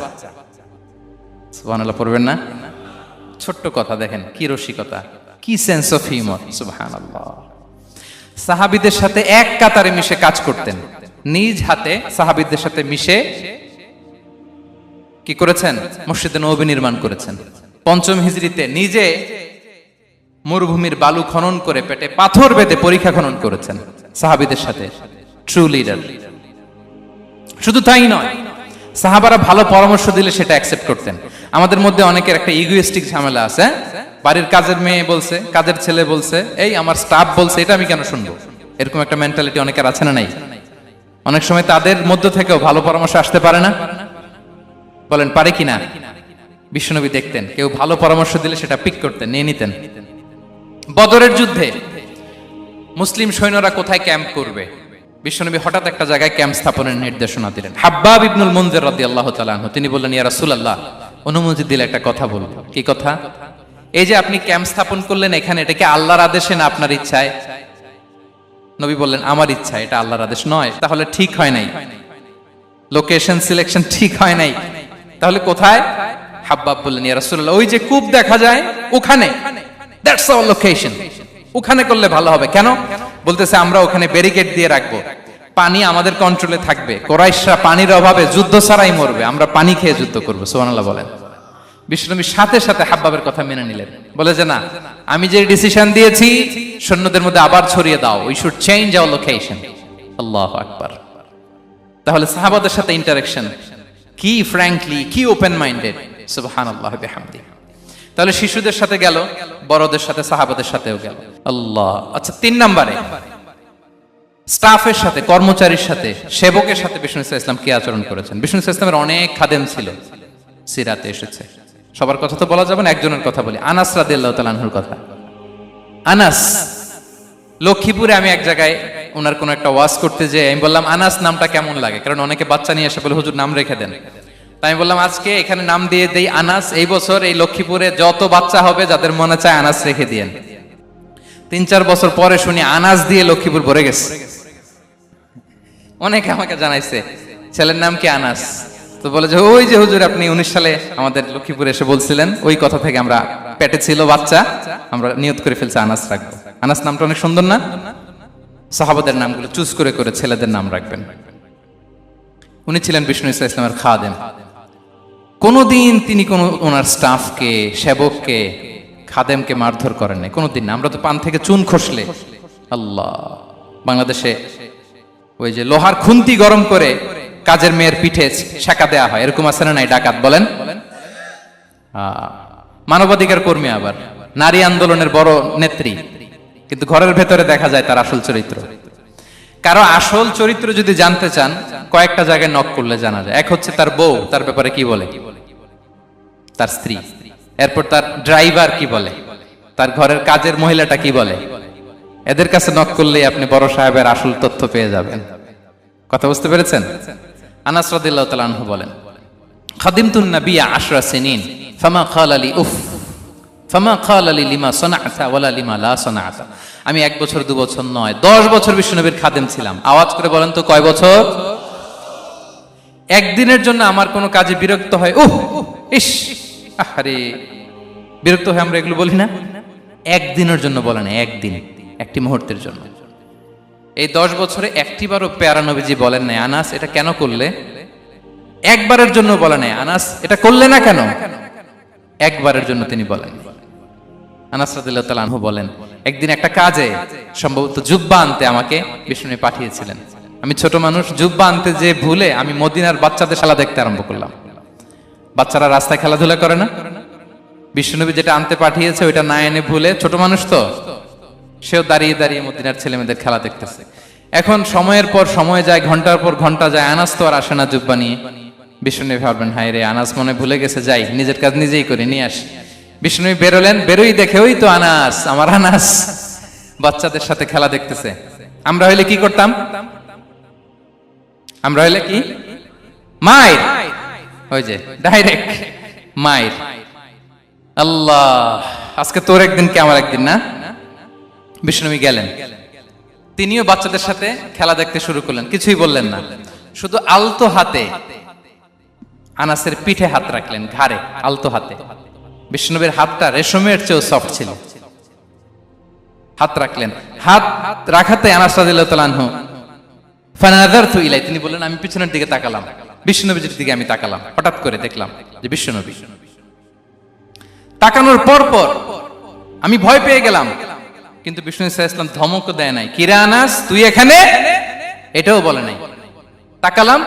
সুবহানাল্লাহ পড়বেন না? ছোট্ট কথা, দেখেন কি রসিকতা, কি সেন্স অফ হিউমার। সুবহানাল্লাহ। সাহাবীদের সাথে এক কাতারে মিশে কাজ করতেন, নিজ হাতে সাহাবীদের সাথে মিশে কি করেছেন? মসজিদে নববী নির্মাণ করেছেন। পঞ্চম হিজরিতে নিজে মরুভূমির বালু খনন করে পেটে পাথর বেঁধে পরীক্ষা খনন করেছেন সাহাবীদের সাথে। True leader. শুধু তাই নয়, সাহাবারা ভালো পরামর্শ দিলে সেটা অ্যাকসেপ্ট করতেন। আমাদের মধ্যে অনেকের একটা ইগোইস্টিক ঝামেলা আছে, বাড়ির কাজের মেয়ে বলছে, কাজের ছেলে বলছে, এই আমার স্টাফ বলছে, এটা আমি কেন শুনবো? এরকম একটা মেন্টালিটি অনেকের আছে না নাই? অনেক সময় তাদের মধ্য থেকেও ভালো পরামর্শ আসতে পারে না? বলেন পারে কিনা? বিশ্বনবী দেখতেন কেউ ভালো পরামর্শ দিলে সেটা পিক করতেন, নিয়ে নিতেন। বদরের যুদ্ধে মুসলিম সৈন্যরা কোথায় ক্যাম্প করবে, বিশ্বনবী হঠাৎ একটা জায়গায় ক্যাম্প স্থাপনের নির্দেশনা দিলেন। হাব্বাব ইবনুল মুনজির রাদিয়াল্লাহু তাআলা আনহু তিনি বললেন, ইয়া রাসূলুল্লাহ, অনুমতি দিলে একটা কথা বলবো। কি কথা? এই যে আপনি ক্যাম্প স্থাপন করলেন এখানে, এটা কি আল্লাহর আদেশে না আপনার ইচ্ছায়? নবী বললেন, আমার ইচ্ছা, এটা আল্লাহর আদেশ নয়। তাহলে ঠিক হয় নাই, লোকেশন সিলেকশন ঠিক হয় নাই। তাহলে কোথায়? হাব্বাব বললেন, ইয়া রাসূলুল্লাহ, ওই যে কূপ দেখা যায় ওখানে, দ্যাটস আওয়ার লোকেশন, ওখানে করলে ভালো হবে। কেন? বলতেছে, আমরা ওখানে ব্যারিকেড দিয়ে রাখবো, পানি আমাদের কন্ট্রোলে থাকবে, কুরাইশরা পানির অভাবে যুদ্ধ ছাড়াই মরবে, আমরা পানি খেয়ে যুদ্ধ করবো। সুবহানাল্লাহ বলেন। বিশ্বনবী সাথে সাথে হাব্বাবের কথা মেনে নিলেন, বলে যে না, আমি যে ডিসিশন দিয়েছি সৈন্যদের মধ্যে আবার ছড়িয়ে দাও, we should change our location. আল্লাহু আকবার। তাহলে সাহাবাদের সাথে ইন্টারেকশন কি ফ্র্যাঙ্কলি, কি ওপেন মাইন্ডেড। সুবহানাল্লাহ বিহামদি। তাহলে শিশুদের সাথে গেল, বড়দের সাথে, সাহাবাদের সাথেও গেল। আল্লাহ। আচ্ছা, 3 নম্বরে স্টাফের সাথে, কর্মচারীর সাথে, সেবকের সাথে বিষ্ণু ইসলাম কি আচরণ করেছেন? বিষ্ণু ইসলামের অনেক খাদেম ছিল, সিরাতে এসেছে। সবার কথা তো বলা যাবে না, একজনের কথা বলি, আনাস রাদিয়াল্লাহু তাআলা আনহুর কথা। আনাস, লক্ষ্মীপুরে আমি এক জায়গায় ওনার কোন একটা ওয়াজ করতে যেয়ে আমি বললাম, আনাস নামটা কেমন লাগে? কারণ অনেকে বাচ্চা নিয়ে এসে বলে, হুজুর নাম রেখে দেন। তাই আমি বললাম, আজকে এখানে নাম দিয়ে দেই আনাস। এই বছর এই লক্ষ্মীপুরে যত বাচ্চা হবে যাদের মনে চায় আনাস রেখে দিয়েন। 3-4 বছর পরে শুনি আনাস দিয়ে লক্ষ্মীপুর ভরে গেছে। অনেকে আমাকে জানাইছে ছেলের নাম কি আনাস, তো বলে যে ওই যে হুজুর আপনি 19 সালে আমাদের লক্ষ্মীপুরে এসে বলছিলেন, ওই কথা থেকে আমরা, পেটে ছিল বাচ্চা, আমরা নিয়ত করে ফেলছি আনাস রাখবো। আনাস নামটা অনেক সুন্দর না? সাহাবাদের নামগুলো চুজ করে করে ছেলেদের নাম রাখবেন। উনি ছিলেন বিষ্ণু ইসলামের খাদেম। কোনদিন তিনি কোন ওনার স্টাফকে, সেবককে, খাদেমকে মারধর করেন নাই, কোনদিন না। আমরা তো পান থেকে চুন খসলে, আল্লাহ, বাংলাদেশে ওই যে লোহার খুন্তি গরম করে কাজের মেয়ের পিঠে শেখা দেয়া হয়, এরকম আছে না নাই? ডাকাত বলেন, মানবাধিকার কর্মী, আবার নারী আন্দোলনের বড় নেত্রী, কিন্তু ঘরের ভেতরে দেখা যায় তার আসল চরিত্র। কারো আসল চরিত্র যদি জানতে চান, কয়েকটা জায়গায় নক করলে জানা যায়। এক হচ্ছে তার বউ, তার ব্যাপারে কি বলে, তার স্ত্রী। এরপর তার ড্রাইভার কি বলে, তার ঘরের কাজের মহিলাটা কি বলে। এদের কাছে নক করলেই আপনি বড় সাহেবের আসল তথ্য পেয়ে যাবেন। কথা বুঝতে পেরেছেন? আনাস রাদিয়াল্লাহু তাআলা আনহু বলেন, খাদিমতুন নবিয়্যা 10 সিনিন ফামা ক্বালা লি উফ ফামা ক্বালা লি লিমা সানা'তা ওয়ালা লিমা লা সানা'তা। আমি 1 বছর 2 বছর নয়, 10 বছর বিশ্বনবীর খাদেম ছিলাম। আওয়াজ করে বলেন তো, কয় বছর? একদিনের জন্য আমার কোনো কাজে বিরক্ত হয়, উহ ইস, আরে, বিরক্ত হয়ে আমরা এগুলো বলি না? একদিনের জন্য বলেন, একদিন, একটি মুহূর্তের জন্য। এই 10 বছরে একটিবারও পেয়ারা নবীজি বলেন নাই, আনাস এটা কেন করলে? একবারের জন্য বলে নাই, আনাস এটা করলে না কেন? একবারের জন্য তিনি বলেন। আনাস রাদিয়াল্লাহু তাআলা আনহু বলেন, একদিন একটা কাজে, সম্ভবত জুব্বা আনতে আমাকে বিষ্ণু পাঠিয়েছিলেন। আমি ছোট মানুষ, জুব্বা আনতে যে ভুলে আমি মদিনার বাচ্চাদের খেলা দেখতে আরম্ভ করলাম। বাচ্চারা রাস্তায় খেলাধুলা করে না? বিশ্বনবী যেটা আনতে পাঠিয়েছে ওইটা না এনে ভুলে, ছোট মানুষ তো, সেও দাঁড়িয়ে দাঁড়িয়ে মদিনার ছেলেমেয়েদের খেলা দেখতেছে। এখন সময়ের পর সময় যায়, ঘন্টার পর ঘন্টা যায়, আনাস তো আর আসে না জুব্বা নিয়ে। বিশ্বনবী ভাবলেন, হায় রে, আনাস মনে ভুলে গেছে, যাই নিজের কাজ নিজেই করে নিয়ে আসি। বিষ্ণু বেরোলেন, বেরোই দেখে ওই তো আনাস, আমার আনাস বাচ্চাদের সাথে খেলা দেখতেছে। আমরা হইলে কি করতাম? আমরা হইলে কি মায়ের, ওই যে ডাইরেক্ট মায়ের। আল্লাহ, আজকে তোর একদিন কি আমার একদিন না। বিষ্ণু গেলেন, তিনিও বাচ্চাদের সাথে খেলা দেখতে শুরু করলেন, কিছুই বললেন না, শুধু আলতো হাতে আনাসের পিঠে হাত রাখলেন, ঘাড়ে আলতো হাতে। বিষ্ণুবীর হাতটা রেশমের চেয়েও সফট ছিল। হাত রাখলেন, হাত রাখাতে আনাস রাদিয়াল্লাহু তাআলা আনহু ফানাযারতু ইলাই, তিনি বললেন আমি পিছনের দিকে তাকালাম, বিষ্ণুনবীর দিকে আমি তাকালাম, হঠাৎ করে দেখলাম যে বিষ্ণুনবী। তাকানোর পর পর আমি ভয় পেয়ে গেলাম, কিন্তু বিষ্ণু সাল্লাল্লাহু আলাইহি ওয়াসাল্লাম ধমকও দেয় নাই, কিরে আনাস তুই এখানে, এটাও বলে নাই। তাকালাম,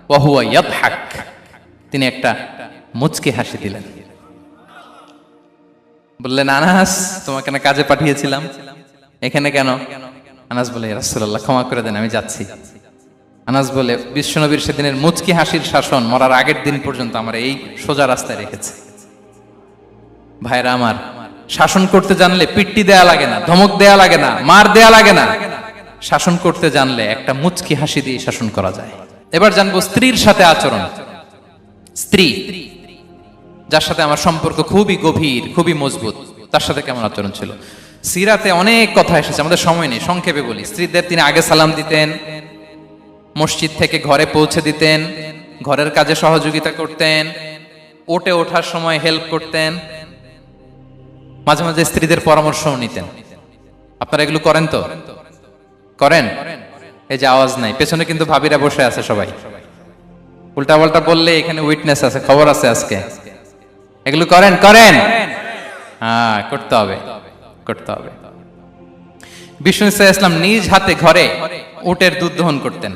ওয়া হুয়া ইয়াদহাক, তিনি একটা মুচকি হাসি দিলেন। বললেন আনাস তোমাকে না কাজে পাঠিয়েছিলাম, এখানে কেন? আনাস বলে ইয়া রাসূলুল্লাহ ক্ষমা করে দেন, আমি যাচ্ছি। আনাস বলে বিশ্বনবীর সেদিনের মুচকি হাসির শাসন মরার আগের দিন পর্যন্ত আমার এই সোজা রাস্তায় রেখেছে। ভাইরা আমার, শাসন করতে জানলে পিট্টি দেয়া লাগে না, ধমক দেয়া লাগে না, মার দেয়া লাগে না। শাসন করতে জানলে একটা মুচকি হাসি দিয়ে শাসন করা যায়। এবার জানবো স্ত্রীর সাথে আচরণ। স্ত্রী যার সাথে আমার সম্পর্ক খুবই গভীর, খুবই মজবুত, তার সাথে কেমন আচরণ ছিল। সিরাতে অনেক কথা এসেছে, আমাদের সময় নেই, সংক্ষেপে বলি। স্ত্রীদের তিনি আগে সালাম দিতেন, মসজিদ থেকে ঘরে পৌঁছে দিতেন, ঘরের কাজে সহযোগিতা করতেন, ওঠে ওঠার সময় হেল্প করতেন, মাঝে মাঝে স্ত্রীদের পরামর্শও নিতেন। আপনারা এগুলো করেন তো? করেন? এই যে আওয়াজ নাই, পেছনে কিন্তু ভাবিরা বসে আছে সবাই। উল্টা পাল্টা বললে এখানে উইটনেস আছে, খবর আছে আজকে। এগুলো করেন? করেন? হ্যাঁ, করতে হবে, করতে হবে। বিষ্ণু সাল্লাল্লাহু আলাইহি ওয়াসাল্লাম নিজ হাতে ঘরে উটের দুধ দহন করতেন,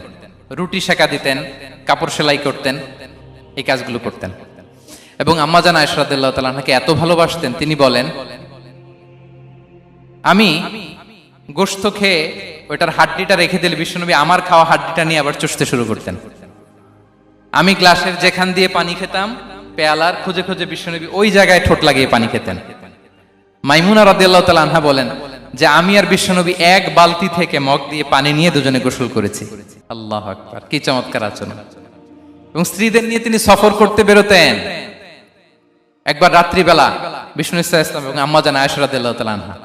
রুটি সেকা দিতেন, কাপড় সেলাই করতেন, এই কাজগুলো করতেন। এবং আম্মা জান আয়েশা রাদিয়াল্লাহু তাআলা আনহাকে এত ভালোবাসতেন, তিনি বলেন আমি গোশত খেয়ে ওইটার হাড্ডিটা রেখে দিলে বিশ্বনবী আমার খাওয়া হাড্ডিটা নিয়ে আবার চুষতে শুরু করতেন। আমি গ্লাসের যেখান দিয়ে পানি খেতাম, পেয়ালার খুঁজে খুঁজে বিশ্বনবী ওই জায়গায় ঠোঁট লাগিয়ে পানি খেতেন। মাইমুনা রাদিয়াল্লাহু তাআলা আনহা বলেন যে আমি আর বিশ্বনবী এক বালতি থেকে মগ দিয়ে পানি নিয়ে দুজনে গোসল করেছি। আল্লাহু আকবার, কি চমৎকার আচরণ। এবং স্ত্রীদের নিয়ে তিনি সফর করতে বেরোতেন। একবার রাত্রিবেলা বিষ্ণু সাল্লাল্লাহু আলাইহি ওয়াসাল্লাম এবং আম্মা জান আয়েশা রাদিয়াল্লাহু তাআলা আনহা,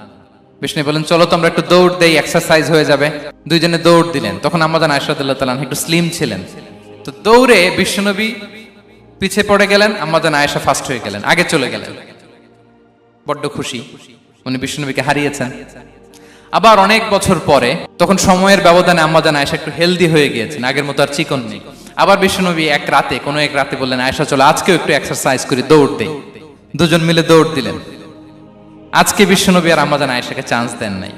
বিষ্ণু বলেন চলো তো আমরা একটু দৌড় দেই, এক্সারসাইজ হয়ে যাবে। দুইজনে দৌড় দিলেন। তখন আম্মা জান আয়েশা রাদিয়াল্লাহু তাআলা আনহা একটু স্লিম ছিলেন, তো দৌড়ে বিশ্বনবী পিছে পড়ে গেলেন, আম্মা জান আয়েশা ফার্স্ট হয়ে গেলেন, আগে চলে গেলেন। বড্ড খুশি, উনি বিশ্বনবীকে হারিয়েছেন। আবার অনেক বছর পরে, তখন সময়ের ব্যবধানে আম্মা জান আয়েশা একটু হেলদি হয়ে গিয়েছেন, আগের মতো আর চিকন নেই। আবার বিশ্বনবী এক রাতে বললেন আয়েশা চলো আজকেও একটু এক্সারসাইজ করি, দৌড় দেই। দুজন মিলে দৌড় দিলেন। আজকে বিশ্বনবী আর আম্মা জান আয়েশাকে চান্স দেন নাই,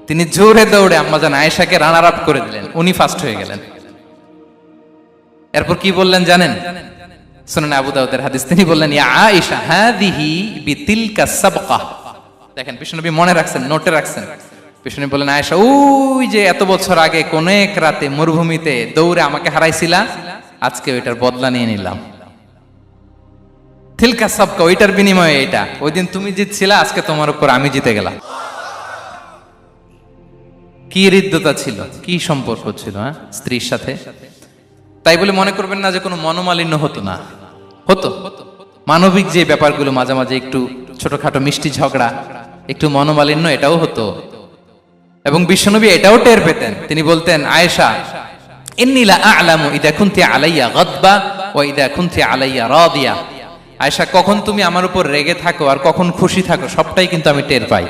তিনি জোরে দৌড়ে আম্মা জান আয়েশাকে রানার আপ করে দিলেন, উনি ফার্স্ট হয়ে গেলেন। এরপর কি বললেন জানেন? সুনান আবু দাউদের হাদিস, তিনি বললেন ইয়া আয়েশা হাদিহি বিতিলকা সাবকা। দেখেন বিশ্বনবী মনে রাখছেন, নোটে রাখছেন। বিশ্বনবী বললেন আয়েশা ওই যে এত বছর আগে কোন এক রাতে মরুভূমিতে দৌড়ে আমাকে হারাইছিলা, আজকে ওইটার বদলা নিয়ে নিলাম। তিলকা সাবকা, ওইটার বিনিময়ে এটা। ওই দিন তুমি জিতছিলা, আজকে তোমার উপর আমি জিতে গেলাম। কি হৃদ্যতা ছিল, কি সম্পর্ক ছিল স্ত্রীর সাথে। তাই বলে মনে করবেন না যে কোনো মনোমালিন্য হতো না, হতো। মানবিক যে ব্যাপারগুলো মাঝে মাঝে একটু ছোটখাটো মিষ্টি ঝগড়া, একটু মনোমালিন্য, এটাও হতো। এবং বিশ্বনবী এটাও টের পেতেন। তিনি বলতেন আয়েশা ইন্নী লা আ'লামু ইযা কুনতি আলাইয়া গাদবা ওয়া ইযা কুনতি আলাইয়া রাদিয়া। আয়েশা কখন তুমি আমার উপর রেগে থাকো আর কখন খুশি থাকো সবটাই কিন্তু আমি টের পাই।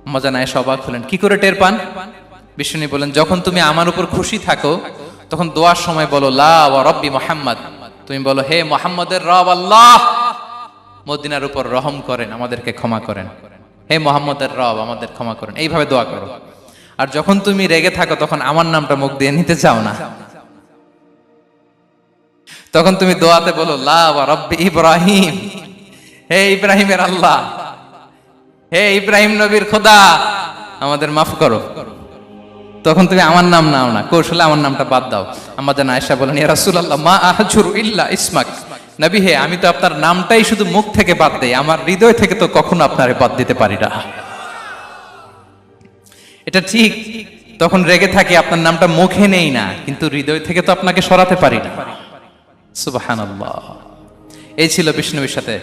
আম্মা জান আয়েশা অবাক হলেন, কি করে টের পান? বিশ্বনবী বলেন যখন তুমি আমার উপর খুশি থাকো তখন দোয়ার সময় বলো লা ওয়া রাব্বি মুহাম্মদ, তুমি বলো হে মুহাম্মদের রব আল্লাহ, মদিনার উপর রহম করেন, আমাদেরকে ক্ষমা করেন। হে মুহাম্মদের রব, আমাদের ক্ষমা করেন, এইভাবে দোয়া করো। আর যখন তুমি রেগে থাকো তখন আমার নামটা মুখ দিয়ে নিতে চাও না, তখন তুমি দোয়াতে বলো লা ওয়া রাব্বি ইব্রাহিম, হে ইব্রাহিমের আল্লাহ, হে ইব্রাহিম নবীর খোদা, আমাদের মাফ করো। তখন তুমি আমার নাম নাও না, কৌশলে আমার নামটা বাদ দাও। আম্মা জান আয়েশা বলেন ইয়া রাসূলুল্লাহ মা আহজুরু ইল্লা ইসমাক, নবী হে, আমি তো আপনার নামটাই শুধু মুখ থেকে বাদ দেই, আমার হৃদয় থেকে তো কখনো আপনারে বাদ দিতে পারি না। এটা ঠিক, তখন রেগে থাকি, আপনার নামটা মুখে নেই না, কিন্তু হৃদয় থেকে তো আপনাকে সরাতে পারি না। সুবহানাল্লাহ। এই ছিল বিষ্ণুবীর সাথে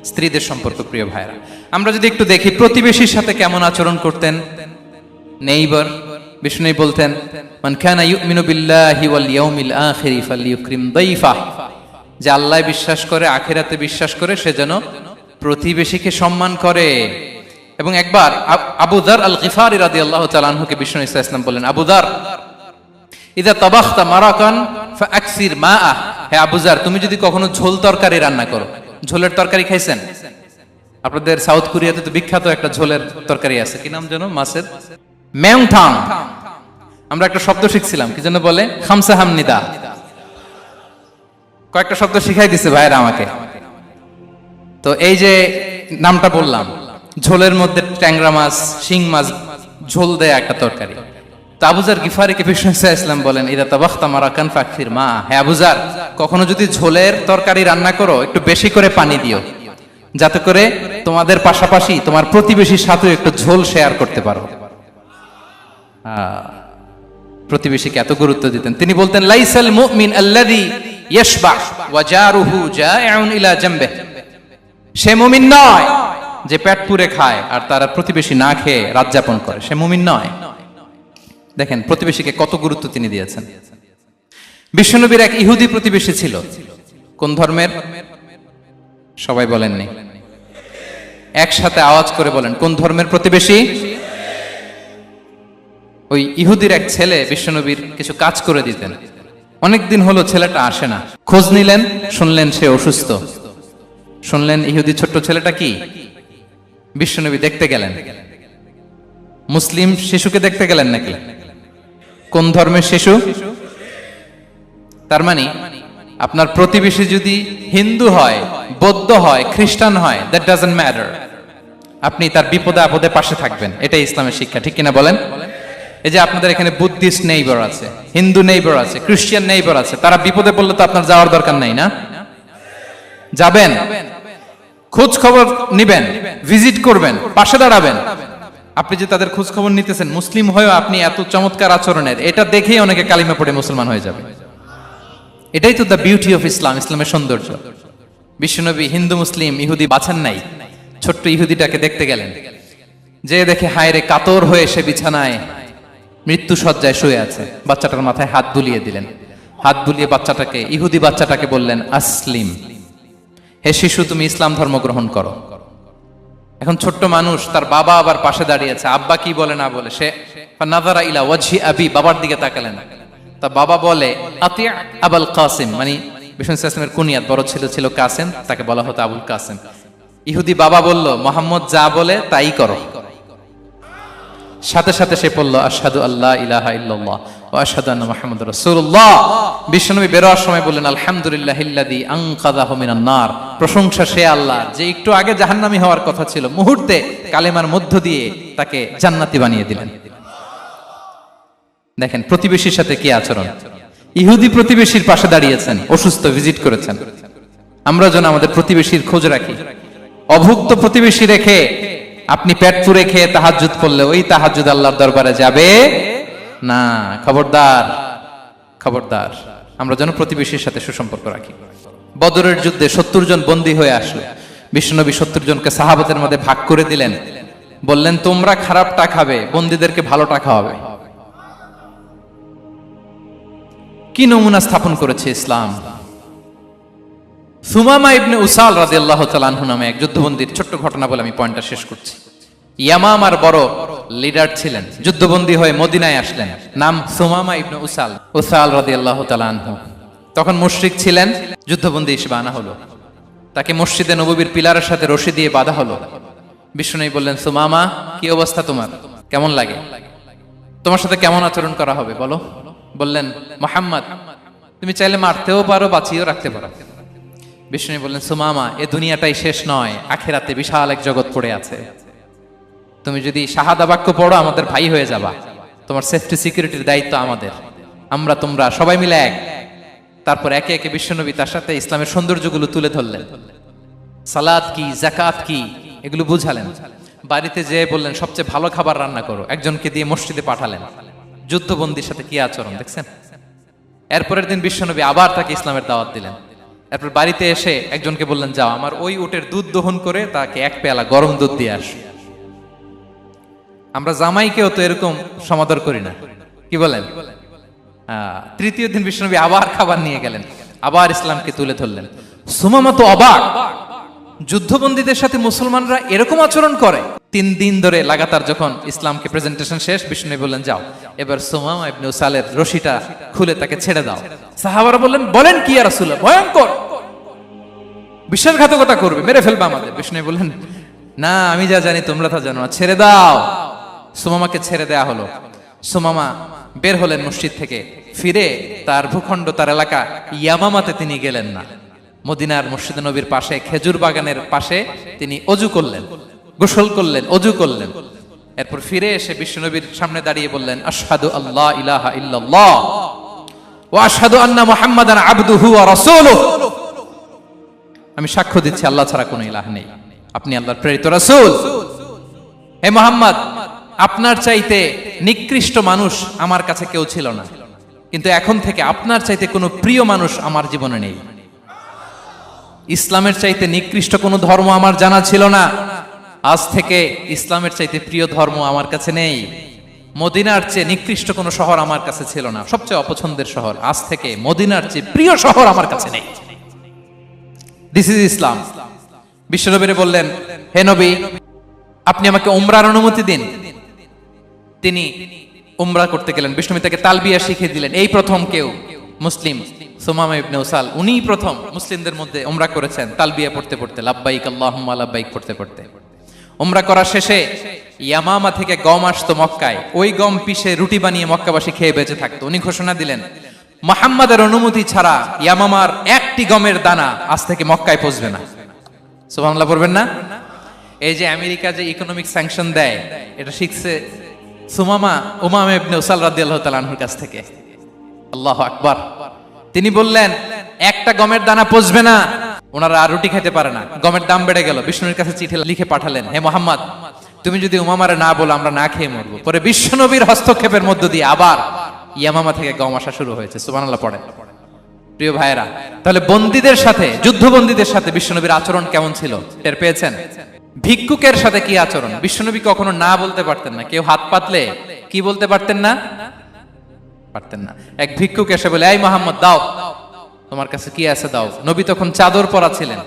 স্ত্রীদের সম্পর্ক। প্রিয় ভাইরা, আমরা যদি একটু দেখি প্রতিবেশীর সাথে কেমন আচরণ করতেন নেইবার। বিষ্ণু বলতেন, মান কানা ইউমিনু বিল্লাহি ওয়াল ইয়াউমিল আখিরি ফালইউকরিম দাইফা, যে আল্লাহ বিশ্বাস করে, আখিরাতে বিশ্বাস করে, সে যেন প্রতিবেশীকে সম্মান করে। এবং একবার আবু যার আল গিফারি রাদিয়াল্লাহু তাআলা আনহুকে বিষ্ণু ইসা ইসলাম বললেন, আবু যার, ইদা তাবাখতা মারাকান ফাআকসির মাআ, হে আবু যার, তুমি যদি কখনো ঝোল তরকারি রান্না করো, ঝোলের তরকারি খাইছেন? আপনাদের সাউথ কোরিয়াতে তো বিখ্যাত একটা ঝোলের তরকারি আছে, কি নাম যেন, মাছের মেয়ংথাং। আমরা একটা শব্দ শিখছিলাম, কি যেন বলে, খামসা হামনিদা। কয়েকটা শব্দ শিখাই দিছে ভাইরা আমাকে। তো এই যে নামটা বললাম, ঝোলের মধ্যে ট্যাংরা মাছ, শিং মাছ ঝোল দেয়া একটা তরকারি। তো আবু যার গিফারিকে বিষ্ণু ইসলাম বলেন, ইদা তাবাখতা মারাকান ফাকফির মা, হে আবু যার, কখনো যদি ঝোলের তরকারি রান্না করো, একটু বেশি করে পানি দিও, যাতে করে তোমাদের পাশাপাশি তোমার প্রতিবেশীর সাথে একটু ঝোল শেয়ার করতে পারো। প্রতিবেশীকে এত গুরুত্ব দিতেন। তিনি বলতেন, লাইসাল মুমিন আল্লাযী ইয়াশবা ওয়া জারুহু জাইউন ইলা জামবিহি, সে মুমিন নয় যে পেট পুরে খায় আর তার প্রতিবেশী না খেয়ে রাত যাপন করে, সে মুমিন নয়। দেখেন প্রতিবেশীকে কত গুরুত্ব তিনি দিয়েছেন। বিশ্বনবীর এক ইহুদি প্রতিবেশী ছিল। কোন ধর্মের? সবাই বলেননি, একসাথে আওয়াজ করে বলেন, কোন ধর্মের প্রতিবেশী? ওই ইহুদির এক ছেলে বিশ্বনবীর কিছু কাজ করে দিতেন। অনেকদিন হলো ছেলেটা আসে না। খোঁজ নিলেন, শুনলেন সে অসুস্থ। শুনলেন ইহুদি ছোট্ট ছেলেটা কি? বিশ্বনবী দেখতে গেলেন। মুসলিম শিশুকে দেখতে গেলেন নাকি? কোন ধর্মের শিশু? তার মানে আপনার প্রতিবেশী যদি হিন্দু হয়, বৌদ্ধ হয়, খ্রিস্টান হয়, দ্যাট ডাজন্ট ম্যাটার, আপনি তার বিপদে আপদে পাশে থাকবেন। এটাই ইসলামের শিক্ষা, ঠিক কিনা বলেন? এই যে আপনাদের এখানে বুদ্ধিস্ট নেইবার আছে, হিন্দু নেইবার আছে, খ্রিস্টান নেইবার আছে, তারা বিপদে পড়লে তো আপনার যাওয়ার দরকার নাই, না? যাবেন, খোঁজ খবর নিবেন, ভিজিট করবেন, পাশে দাঁড়াবেন। আপনি যে তাদের খোঁজ খবর নিতেছেন, মুসলিম হয়েও আপনি এত চমৎকার আচরণের, এটা দেখেই অনেকে কালিমা পড়ে মুসলমান হয়ে যাবে। এটাই তো দ্য বিউটি অফ ইসলাম, ইসলামের সৌন্দর্য। বিশ্বনবী হিন্দু মুসলিম ইহুদি বাছেন নাই, ছোট্ট ইহুদিটাকে দেখতে গেলেন। যে দেখে হায়রে কাতর হয়ে সে বিছানায় মৃত্যু শয্যায় শুয়ে আছে, বাচ্চাটার মাথায় হাত বুলিয়ে দিলেন। হাত বুলিয়ে বাচ্চাটাকে, ইহুদি বাচ্চাটাকে বললেন, আসলিম, হে শিশু, তুমি ইসলাম ধর্ম গ্রহণ করো। এখন ছোট্ট মানুষ, তার বাবা আবার পাশে দাঁড়িয়ে আছে, আব্বা কি বলে না বলে, সে নাযারা ইলা ওয়াজহি আবি, বাবার দিকে তাকালেন। তা বাবা বলে, আতি আবুল কাসিম, মানে বিষ্ণু ইসলামের কুনিয়াত, বড় ছেলে ছিল কাসিম, তাকে বলা হতো আবুল কাসিম। ইহুদি বাবা বলল, মোহাম্মদ যা বলে তাই করো। সাথে সাথে সে পড়ল, আশহাদু আল্লা ইলাহা ইল্লাল্লাহ ওয়া আশহাদু আন্না মুহাম্মাদুর রাসূলুল্লাহ। বিশ্বনবী বের হওয়ার সময় বললেন, আলহামদুলিল্লাহিল্লাযী আনকাযাহু মিনান নার, প্রশংসা সে আল্লাহ যে একটু আগে জাহান্নামী হওয়ার কথা ছিল, মুহূর্তে কালেমার মধ্য দিয়ে তাকে জান্নাতি বানিয়ে দিলেন। দেখেন প্রতিবেশীর সাথে কি আচরণ। ইহুদি প্রতিবেশীর পাশে দাঁড়িয়েছেন, অসুস্থ, ভিজিট করেছেন। আমরা যেন আমাদের প্রতিবেশীর খোঁজ রাখি। অভুক্ত প্রতিবেশী রেখে আপনি পেট পুরে খেয়ে তাহাজ্জুদ পড়লে ওই তাহাজ্জুদ আল্লাহর দরবারে যাবে না। খবরদার, খবরদার, আমরা যেন প্রতিবেশীর সাথে সুসম্পর্ক রাখি। বদরের যুদ্ধে 70 জন বন্দী হয়ে আসলো। বিশ্বনবী 70 জনকে সাহাবাদের মধ্যে ভাগ করে দিলেন, বললেন, তোমরা খারাপটা খাবে, বন্দীদেরকে ভালোটা খাওয়াবে। কি নমুনা স্থাপন করেছে ইসলাম। সুমামা ইবনে উসাল রাদিয়াল্লাহু তাআলা আনহু নামে এক যুদ্ধবন্দীর ছোট্ট ঘটনা বলে আমি পয়েন্টটা শেষ করছি। ইয়ামামার বড় লিডার ছিলেন, যুদ্ধবন্দী হয়ে মদিনায় আসলেন, নাম সুমামা ইবনে উসাল রাদিয়াল্লাহু তাআলা আনহু। তখন মুশরিক ছিলেন, যুদ্ধবন্দী হিসেবে আনা হলো। তাকে মসজিদে নববীর পিলারের সাথে রশি দিয়ে বাঁধা হলো। বিষ্ণুনবী বললেন, সুমামা, কি অবস্থা তোমার, কেমন লাগে, তোমার সাথে কেমন আচরণ করা হবে বলো। বললেন, মুহাম্মদ, তুমি চাইলে মারতেও পারো, বাঁচিয়েও রাখতে পারো। বিষ্ণু বললেন, সুমামা, এ দুনিয়াটাই শেষ নয়, আখিরাতে বিশাল এক জগৎ পড়ে আছে। তুমি যদি শাহাদা বাক্য পড়ো, আমাদের ভাই হয়ে যাবা। তোমার সেফটি সিকিউরিটির দায়িত্ব আমাদের। আমরা তোমরা সবাই মিলে এক। তারপর একে একে বিশ্বনবী তার সাথে ইসলামের সৌন্দর্যগুলো তুলে ধরলেন, সালাত কি, জাকাত কি, এগুলো বুঝালেন। বাড়িতে যেয়ে বললেন সবচেয়ে ভালো খাবার রান্না করো, একজনকে দিয়ে মসজিদে পাঠালেন। যুদ্ধবন্দীর সাথে কি আচরণ দেখছেন। এরপরের দিন বিশ্বনবী আবার তাকে ইসলামের দাওয়াত দিলেন। এরপর বাড়িতে এসে একজনকে বললেন, যাও আমার ওই উটের দুধ দহন করে তাকে এক পেয়ালা গরম দুধ দিয়ে আস। আমরা জামাইকেও তো এরকম সমাদর করি না, কি বলেন? তৃতীয় দিন বিশ্বনবী আবার খাবার নিয়ে গেলেন, আবার ইসলামকে তুলে ধরলেন। সুমামা তো অবাক, যুদ্ধবন্দীদের সাথে মুসলমানরা এরকম আচরণ করে। 3 দিন ধরে লাগাতার যখন ইসলামকে প্রেজেন্টেশন শেষ, বিষ্ণু বললেন, যাও এবার সুমামা ইবনে উসালের রশিটা খুলে তাকে ছেড়ে দাও। সাহাবারা বললেন, বলেন কি ইয়া রাসূলুল্লাহ, ভয়ঙ্কর, বিশ্বাসঘাতকতা করবে, মেরে ফেলবে আমাদের। বিষ্ণু বললেন, না, আমি যা জানি তোমরা তা জানো না, ছেড়ে দাও। সুমামাকে ছেড়ে দেয়া হলো। সুমামা বের হলেন মসজিদ থেকে, ফিরে তার ভূখণ্ড, তার এলাকা ইয়ামামাতে তিনি গেলেন না। মদিনার মসজিদে নবীর পাশে খেজুর বাগানের পাশে তিনি অজু করলেন, গোসল করলেন, অজু করলেন। এরপর ফিরে এসে বিশ্বনবীর সামনে দাঁড়িয়ে বললেন, আশহাদু আল্লা ইলাহা ইল্লাল্লাহ ওয়া আশহাদু আন্না মুহাম্মাদান আবদুহু ওয়া রাসূলুহু। আমি সাক্ষ্য দিচ্ছি আল্লাহ ছাড়া কোনো ইলাহ নেই, আপনি আল্লাহর প্রেরিত রাসূল। হে মুহাম্মদ, আপনার চাইতে নিকৃষ্ট মানুষ আমার কাছে কেউ ছিল না, কিন্তু এখন থেকে আপনার চাইতে কোনো প্রিয় মানুষ আমার জীবনে নেই। ইসলামের চাইতে নিকৃষ্ট কোনো ধর্ম আমার জানা ছিল না, আজ থেকে ইসলামের চাইতে প্রিয় ধর্ম আমার কাছে নেই। মদিনার চেয়ে নিকৃষ্ট কোনো শহর আমার কাছে ছিল না, সবচেয়ে অপছন্দের শহর, আজ থেকে মদিনার চেয়ে প্রিয় শহর আমার কাছে নেই। দিস ইজ ইসলাম। বিশ্বনবী বললেন, হে নবী, আপনি আমাকে উমরার অনুমতি দিন। তিনি উমরা করতে গেলেন। বিশ্বনবী তাকে তালবিয়া শিখিয়ে দিলেন। এই প্রথম কেউ মুসলিম, সুমামা ইবনে উসাল, উনিই প্রথম মুসলিমদের মধ্যে উমরা করেছেন তালবিয়া পড়তে পড়তে, লাব্বাইক আল্লাহুম্মা লাব্বাইক পড়তে পড়তে। উমরা করার শেষে ইয়ামামা থেকে গম আসতো মক্কায়, ওই গম পিষে রুটি বানিয়ে মক্কাবাসী খেয়ে বেঁচে থাকতো। উনি ঘোষণা দিলেন, মুহাম্মাদের অনুমতি ছাড়া ইয়ামামার একটি গমের দানা আজ থেকে মক্কায় পৌঁছবে না। সুবহানাল্লাহ পড়বেন না? এই যে আমেরিকা যে ইকোনমিক স্যাংশন দেয়, এটা শিখছে সুমামা উমামা ইবনে উসাল রাদিয়াল্লাহু তাআলা আনহুর কাছ থেকে। আল্লাহু আকবার। তিনি বললেন, একটা গমের দানা পচবে না, ওনারা আর রুটি খেতে পারে না। গমের দাম বেড়ে গেল। বিষ্ণুর কাছে চিঠি লিখে পাঠালেন, হে মুহাম্মদ, তুমি যদি উমামারে না বলো আমরা না খেয়ে মরবো। পরে বিশ্বনবীর হস্তক্ষেপের মধ্য দিয়ে আবার ইয়ামামা থেকে গম আসা শুরু হয়েছে। সুবহানাল্লাহ পড়েন। প্রিয় ভাইয়েরা, তাহলে বন্দীদের সাথে, যুদ্ধবন্দীদের সাথে বিশ্বনবীর আচরণ কেমন ছিল টের পেয়েছেন? ভিক্ষুকের সাথে কি আচরণ? বিশ্বনবী কখনো না বলতে পারতেন না। কেউ হাত পাতলে কি বলতে পারতেন না? পারতেন না। এক ভিক্ষুক এসে বলে, এই মুহাম্মদ, দাও, তোমার কাছে কি আছে দাও। নবী তখন চাদর পরা ছিলেন।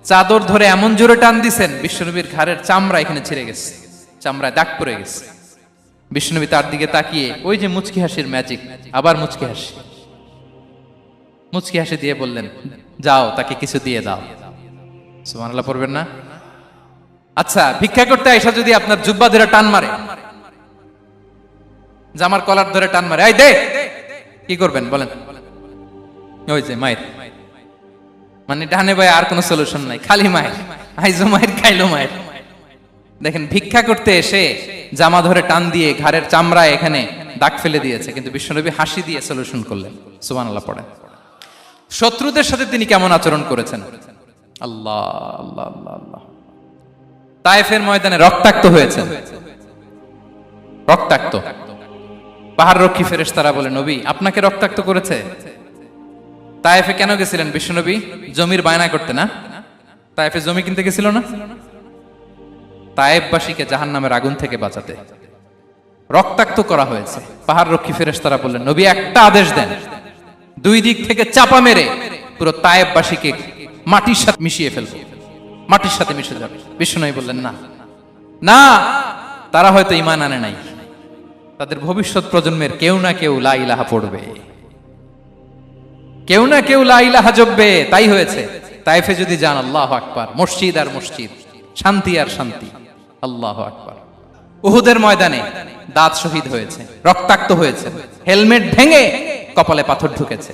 চাদর ধরে এমন জোরে টান দিছেন, বিশ্বনবীর ঘাড়ের চামড়া এখানে ছিঁড়ে গেছে, চামড়ায় দাগ পড়ে গেছে। বিশ্বনবী তার দিকে তাকিয়ে, ওই যে মুচকি হাসির ম্যাজিক, আবার মুচকি হাসি, মুচকি হাসি দিয়ে বললেন, যাও তাকে কিছু দিয়ে দাও। সুবহানাল্লাহ পড়বেন না? আচ্ছা, ভিক্ষা করতে আইসা যদি আপনার জুব্বা ধরে টান মারে, জামার কলার ধরে টান মারে, এই দে, কি করবেন বলেন? ওই যে মায়ের, মানে ডানে বায়ে আর কোনো সলিউশন নাই, খালি মায়ের, আইজো মায়ের, খাইলো মায়ের। দেখেন, ভিক্ষা করতে এসে জামা ধরে টান দিয়ে ঘাড়ের চামড়ায় এখানে দাগ ফেলে দিয়েছে, কিন্তু বিশ্বনবী হাসি দিয়ে সলিউশন করলেন। সুবহানাল্লাহ পড়েন। শত্রুদের সাথে তিনি কেমন আচরণ করেছেন? আল্লাহ আল্লাহ আল্লাহ আল্লাহ। তায়েফের ময়দানে রক্তাক্ত হয়েছেন, রক্তাক্ত। পাহাড় রক্ষী ফেরেশতারা বলে, নবী আপনাকে রক্তাক্ত করেছে? তায়েফে কেন গেছিলেন বিশ্বনবী? জমির বায়না করতে না? তায়েফে জমি কিনতে গেছিল না? তায়েফবাসীকে জাহান্নামের আগুন থেকে বাঁচাতে রক্তাক্ত করা হয়েছে। পাহাড় রক্ষী ফেরেশতারা বললেন, নবী একটা আদেশ দেন, দুই দিক থেকে চাপা মেরে পুরো তায়েফবাসীকে মাটির সাথে মিশিয়ে ফেলবো, মাটির সাথে মিশে যাবে। বিশ্বনবী বললেন, না না, তারা হয়তো ঈমান আনে নাই, তাদের ভবিষ্যৎ প্রজন্মের কেউ না কেউ লা ইলাহা পড়বে, কেউ না কেউ লা ইলাহা জপবে, তাই হয়েছে। তায়েফে যদি যান, আল্লাহু আকবার, মসজিদ আর মসজিদ, শান্তি আর শান্তি। আল্লাহু আকবার। উহুদের ময়দানে দাঁত শহীদ হয়েছে, রক্তাক্ত হয়েছে, হেলমেট ভেঙে কপালে পাথর ঢুকেছে।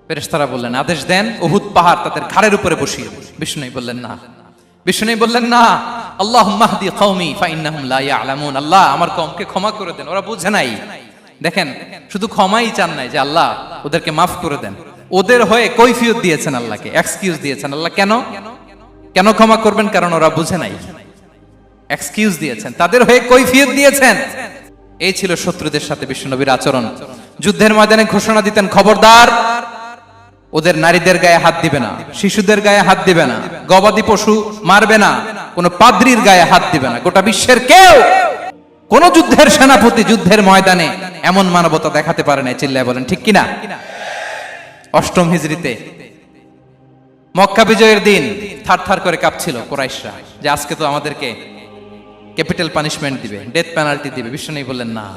ফেরেশতারা বললেন, আদেশ দেন উহুদ পাহাড় তাদের ঘাড়ের উপরে বসিয়ে। বিষ্ণু বললেন, না। বিষ্ণু বললেন, না, আল্লাহুম্মা হদি কওমি ফা ইন্নাহুম লা ইয়ালামুন। আল্লাহ আমার কওমকে ক্ষমা করে দেন, ওরা বুঝে নাই। দেখেন, শুধু ক্ষমাই চান নাই যে আল্লাহ ওদেরকে মাফ করে দেন, ওদের হয়ে কৈফিয়ত দিয়েছেন আল্লাহকে, এক্সকিউজ দিয়েছেন। আল্লাহ কেন কেন ক্ষমা করবেন? কারণ ওরা বুঝে নাই। এক্সকিউজ দিয়েছেন, তাদের হয়ে কৈফিয়ত দিয়েছেন। এই ছিল শত্রুদের সাথে বিশ্বনবীর আচরণ। যুদ্ধের ময়দানে ঘোষণা দিতেন, খবরদার ওদের নারীদের গায়ে হাত দিবে না, শিশুদের গায়ে হাত দিবে না, গবাদি পশু মারবে না, কোনো পাদ্রীর গায়ে হাত দিবে না। গোটা বিশ্বের কেউ, কোন যুদ্ধের সেনাপতি যুদ্ধের ময়দানে এমন মানবতা দেখাতে পারে না। চিল্লায় বলেন ঠিক কিনা? অষ্টম হিজরিতে মক্কা বিজয়ের দিন থারথার করে কাঁপছিল কুরাইশরা যে আজকে তো আমাদেরকে ক্যাপিটাল পানিশমেন্ট দিবে, ডেথ পেনাল্টি দিবে। বিশ্বনবী বললেন, না,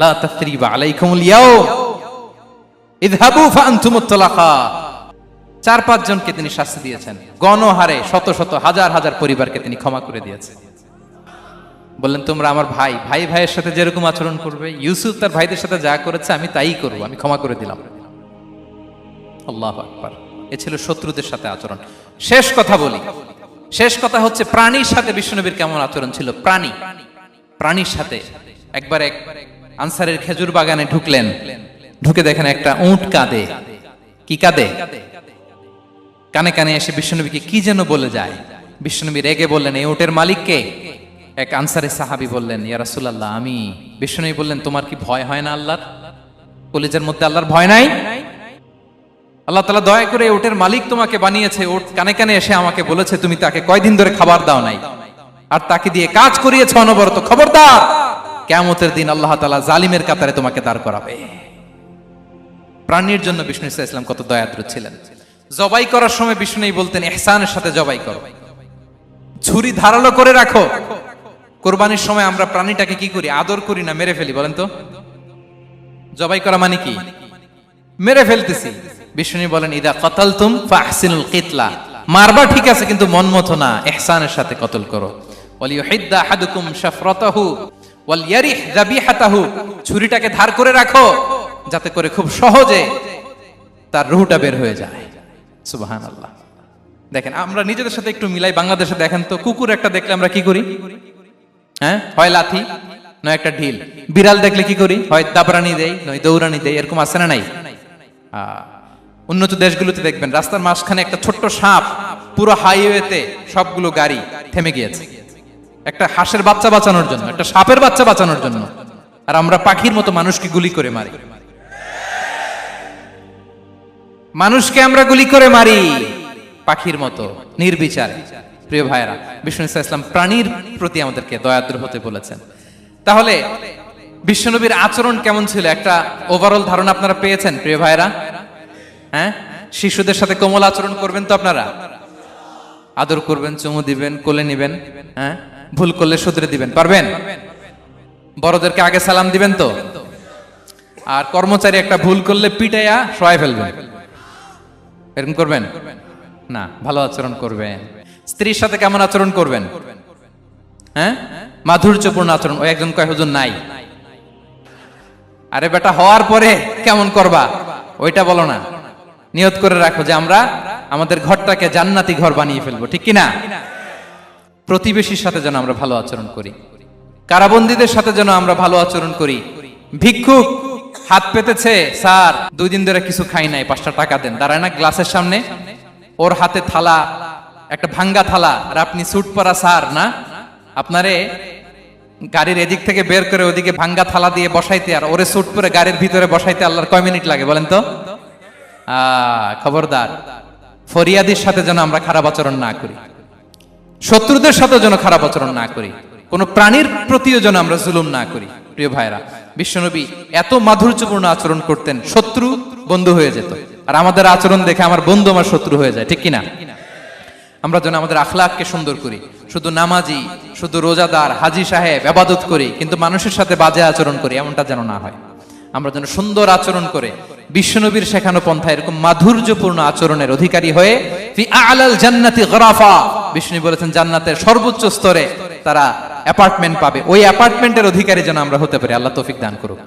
লা তাসরিবা আলাইকুমুল ইয়াউম ইযহাবু ফাআনতুমুত তালাকা। 4-5 জনকে তিনি শাস্তি দিয়েছেন, গণহারে শত শত হাজার হাজার পরিবারকে তিনি ক্ষমা করে দিয়েছেন। বললেন, তোমরা আমার ভাই, ভাই ভাইয়ের সাথে যেরকম আচরণ করবে, ইউসুফ তার ভাইদের সাথে যা করেছে আমি তাই করব, আমি ক্ষমা করে দিলাম। আল্লাহু আকবার। এ ছিল শত্রুদের সাথে আচরণ। শেষ কথা বলি, শেষ কথা হচ্ছে প্রাণীর সাথে বিশ্বনবীর কেমন আচরণ ছিল। প্রাণীর সাথে একবার এক আনসারের খেজুর বাগানে ঢুকলেন, ঢুকে দেখেন একটা উট কাঁদে। কি কাঁদে? কানে কানে এসে বিশ্বনবীকে কি যেন বলে যায়। বিশ্বনবী রেগে বললেন, এই উটের মালিক কে? এক আনসারের সাহাবী বললেন, ইয়া রাসূলুল্লাহ আমি। বিশ্বনবী বললেন, তোমার কি ভয় হয় না আল্লাহর? কলিজার মধ্যে আল্লাহর ভয় নাই? আল্লাহ তাআলা দয়া করে উটের মালিক তোমাকে বানিয়েছে, উট কানে কানে এসে আমাকে বলেছে তুমি তাকে কয়দিন ধরে খাবার দাও নাই, আর তাকে দিয়ে কাজ করিয়েছে অনবরত। খবরদার, কিয়ামতের দিন আল্লাহ তাআলা জালিমের কাতারে তোমাকে দাঁড় করাবে। প্রাণীর জন্য বিষ্ণু ইসা ইসলাম কত দয়াদ্র ছিলেন। জবাই করার সময় বিষ্ণু বলতেন, ইহসানের সাথে জবাই করো, ছুরি ধারালো করে রাখো। কোরবানির সময় আমরা প্রাণীটাকে কি করি? আদর করি না, মেরে ফেলি। বলেন তো, জবাই করা মানে কি? মেরে ফেলতেছি। বিষ্ণু বলেন, ইদা কাতালতুম ফাহসিনুল কিতলা, মারবা ঠিক আছে কিন্তু মন মতো না, ইহসানের সাথে কতল করো। ওয়ালিয়ুহিদ্দা আহাদুকুম শাফরাতাহু ওয়ালইয়ারিহ যাবিহাতাহু, ছুরিটাকে ধার করে রাখো যাতে করে খুব সহজে তার রূহটা বের হয়ে যায়। সুবহানাল্লাহ। দেখেন, আমরা নিজেদের সাথে একটু মিলাই। বাংলাদেশে দেখেন তো, কুকুর একটা দেখলে আমরা কি করি? হ্যাঁ, হয় লাথি নয় একটা ঢিল। বিড়াল দেখলে কি করি? হয় দাবরানি দেই নয় দৌড়ানি দেই। এরকম আছে না নাই? উন্নত দেশগুলোতে দেখবেন রাস্তার মাঝখানে একটা ছোট্ট সাপ, পুরো হাইওয়েতে সবগুলো গাড়ি থেমে গিয়েছে একটা হাঁসের বাচ্চা বাঁচানোর জন্য, একটা সাপের বাচ্চা বাঁচানোর জন্য। আর আমরা পাখির মতো মানুষকে গুলি করে মারি। মানুষকে আমরা গুলি করে মারি পাখির মতো নির্বিচারে। প্রিয় ভাইরা, বিষ্ণু ইসলাম প্রাণীর প্রতি আমাদেরকে দয়াদ্র হতে বলেছেন। তাহলে বিশ্বনবীর আচরণ কেমন ছিল একটা ওভারঅল ধারণা আপনারা পেয়েছেন প্রিয় ভাইরা? হ্যাঁ, শিশুদের সাথে কোমল আচরণ করবেন তো আপনারা? আদর করবেন, চুমু দিবেন, কোলে নিবেন। হ্যাঁ, ভুল করলে শুধরে দিবেন, পারবেন? বড়দেরকে আগে সালাম দিবেন তো? আর কর্মচারী একটা ভুল করলে পিটাইয়া শোয়াই ফেলবেন, এরকম করবেন না? ভালো আচরণ করবেন। স্ত্রীর সাথে কেমন আচরণ করবেন? হ্যাঁ, মাধুর্যপূর্ণ আচরণ। ওই একজন কয়, হুজুর নাই। আরে বেটা, হওয়ার পরে কেমন করবা ওইটা বলো না। নিয়ত করে রাখো যে আমরা আমাদের ঘরটাকে জান্নাতি ঘর বানিয়ে ফেলবো, ঠিক কিনা? প্রতিবেশীর সাথে যেন আমরা ভালো আচরণ করি, কারাবন্দীদের সাথে যেন আমরা ভালো আচরণ করি। ভিক্ষুক হাত পেতেছে, স্যার 2 দিন ধরে কিছু খাই নাই, 5টা টাকা দেন। দাঁড়ায় না গ্লাসের সামনে, ওর হাতে থালা, একটা ভাঙ্গা থালা, আর আপনি স্যুট পরা স্যার না, আপনারে গাড়ির এদিক থেকে বের করে ওদিকে ভাঙ্গা থালা দিয়ে বসাইতে আর ওরে স্যুট পরে গাড়ির ভিতরে বসাইতে আল্লাহর কয় মিনিট লাগে বলেন তো? খবরদার, ফরিয়াদির সাথে যেন আমরা খারাপ আচরণ না করি, শত্রুদের সাথে যেন খারাপ আচরণ না করি, কোন প্রাণীর প্রতিও যেন আমরা জুলুম না করি। প্রিয় ভাইরা, বিশ্বনবী এত মাধুর্যপূর্ণ আচরণ করতেন, শত্রু বন্ধু হয়ে যেত। আর আমাদের আচরণ দেখে আমার বন্ধু আমার শত্রু হয়ে যায়, ঠিক কিনা? আমরা যেন আমাদের আখলাককে সুন্দর করি। শুধু নামাজি, শুধু রোজাদার, হাজি সাহেব ইবাদত করি কিন্তু মানুষের সাথে বাজে আচরণ করি, এমনটা যেন না হয়। আমরা যেন সুন্দর আচরণ করে বিশ্বনবীর শেখানো পন্থা এরকম মাধুর্যপূর্ণ আচরণের অধিকারী হয়ে ফি আ'লাল জান্নাতি গরাফা, বিষ্ণু বলেছেন জান্নাতের সর্বোচ্চ স্তরে তারা অ্যাপার্টমেন্ট পাবে। ওই অ্যাপার্টমেন্টের অধিকারী যেন আমরা হতে পারি। আল্লাহ তৌফিক দান করুক।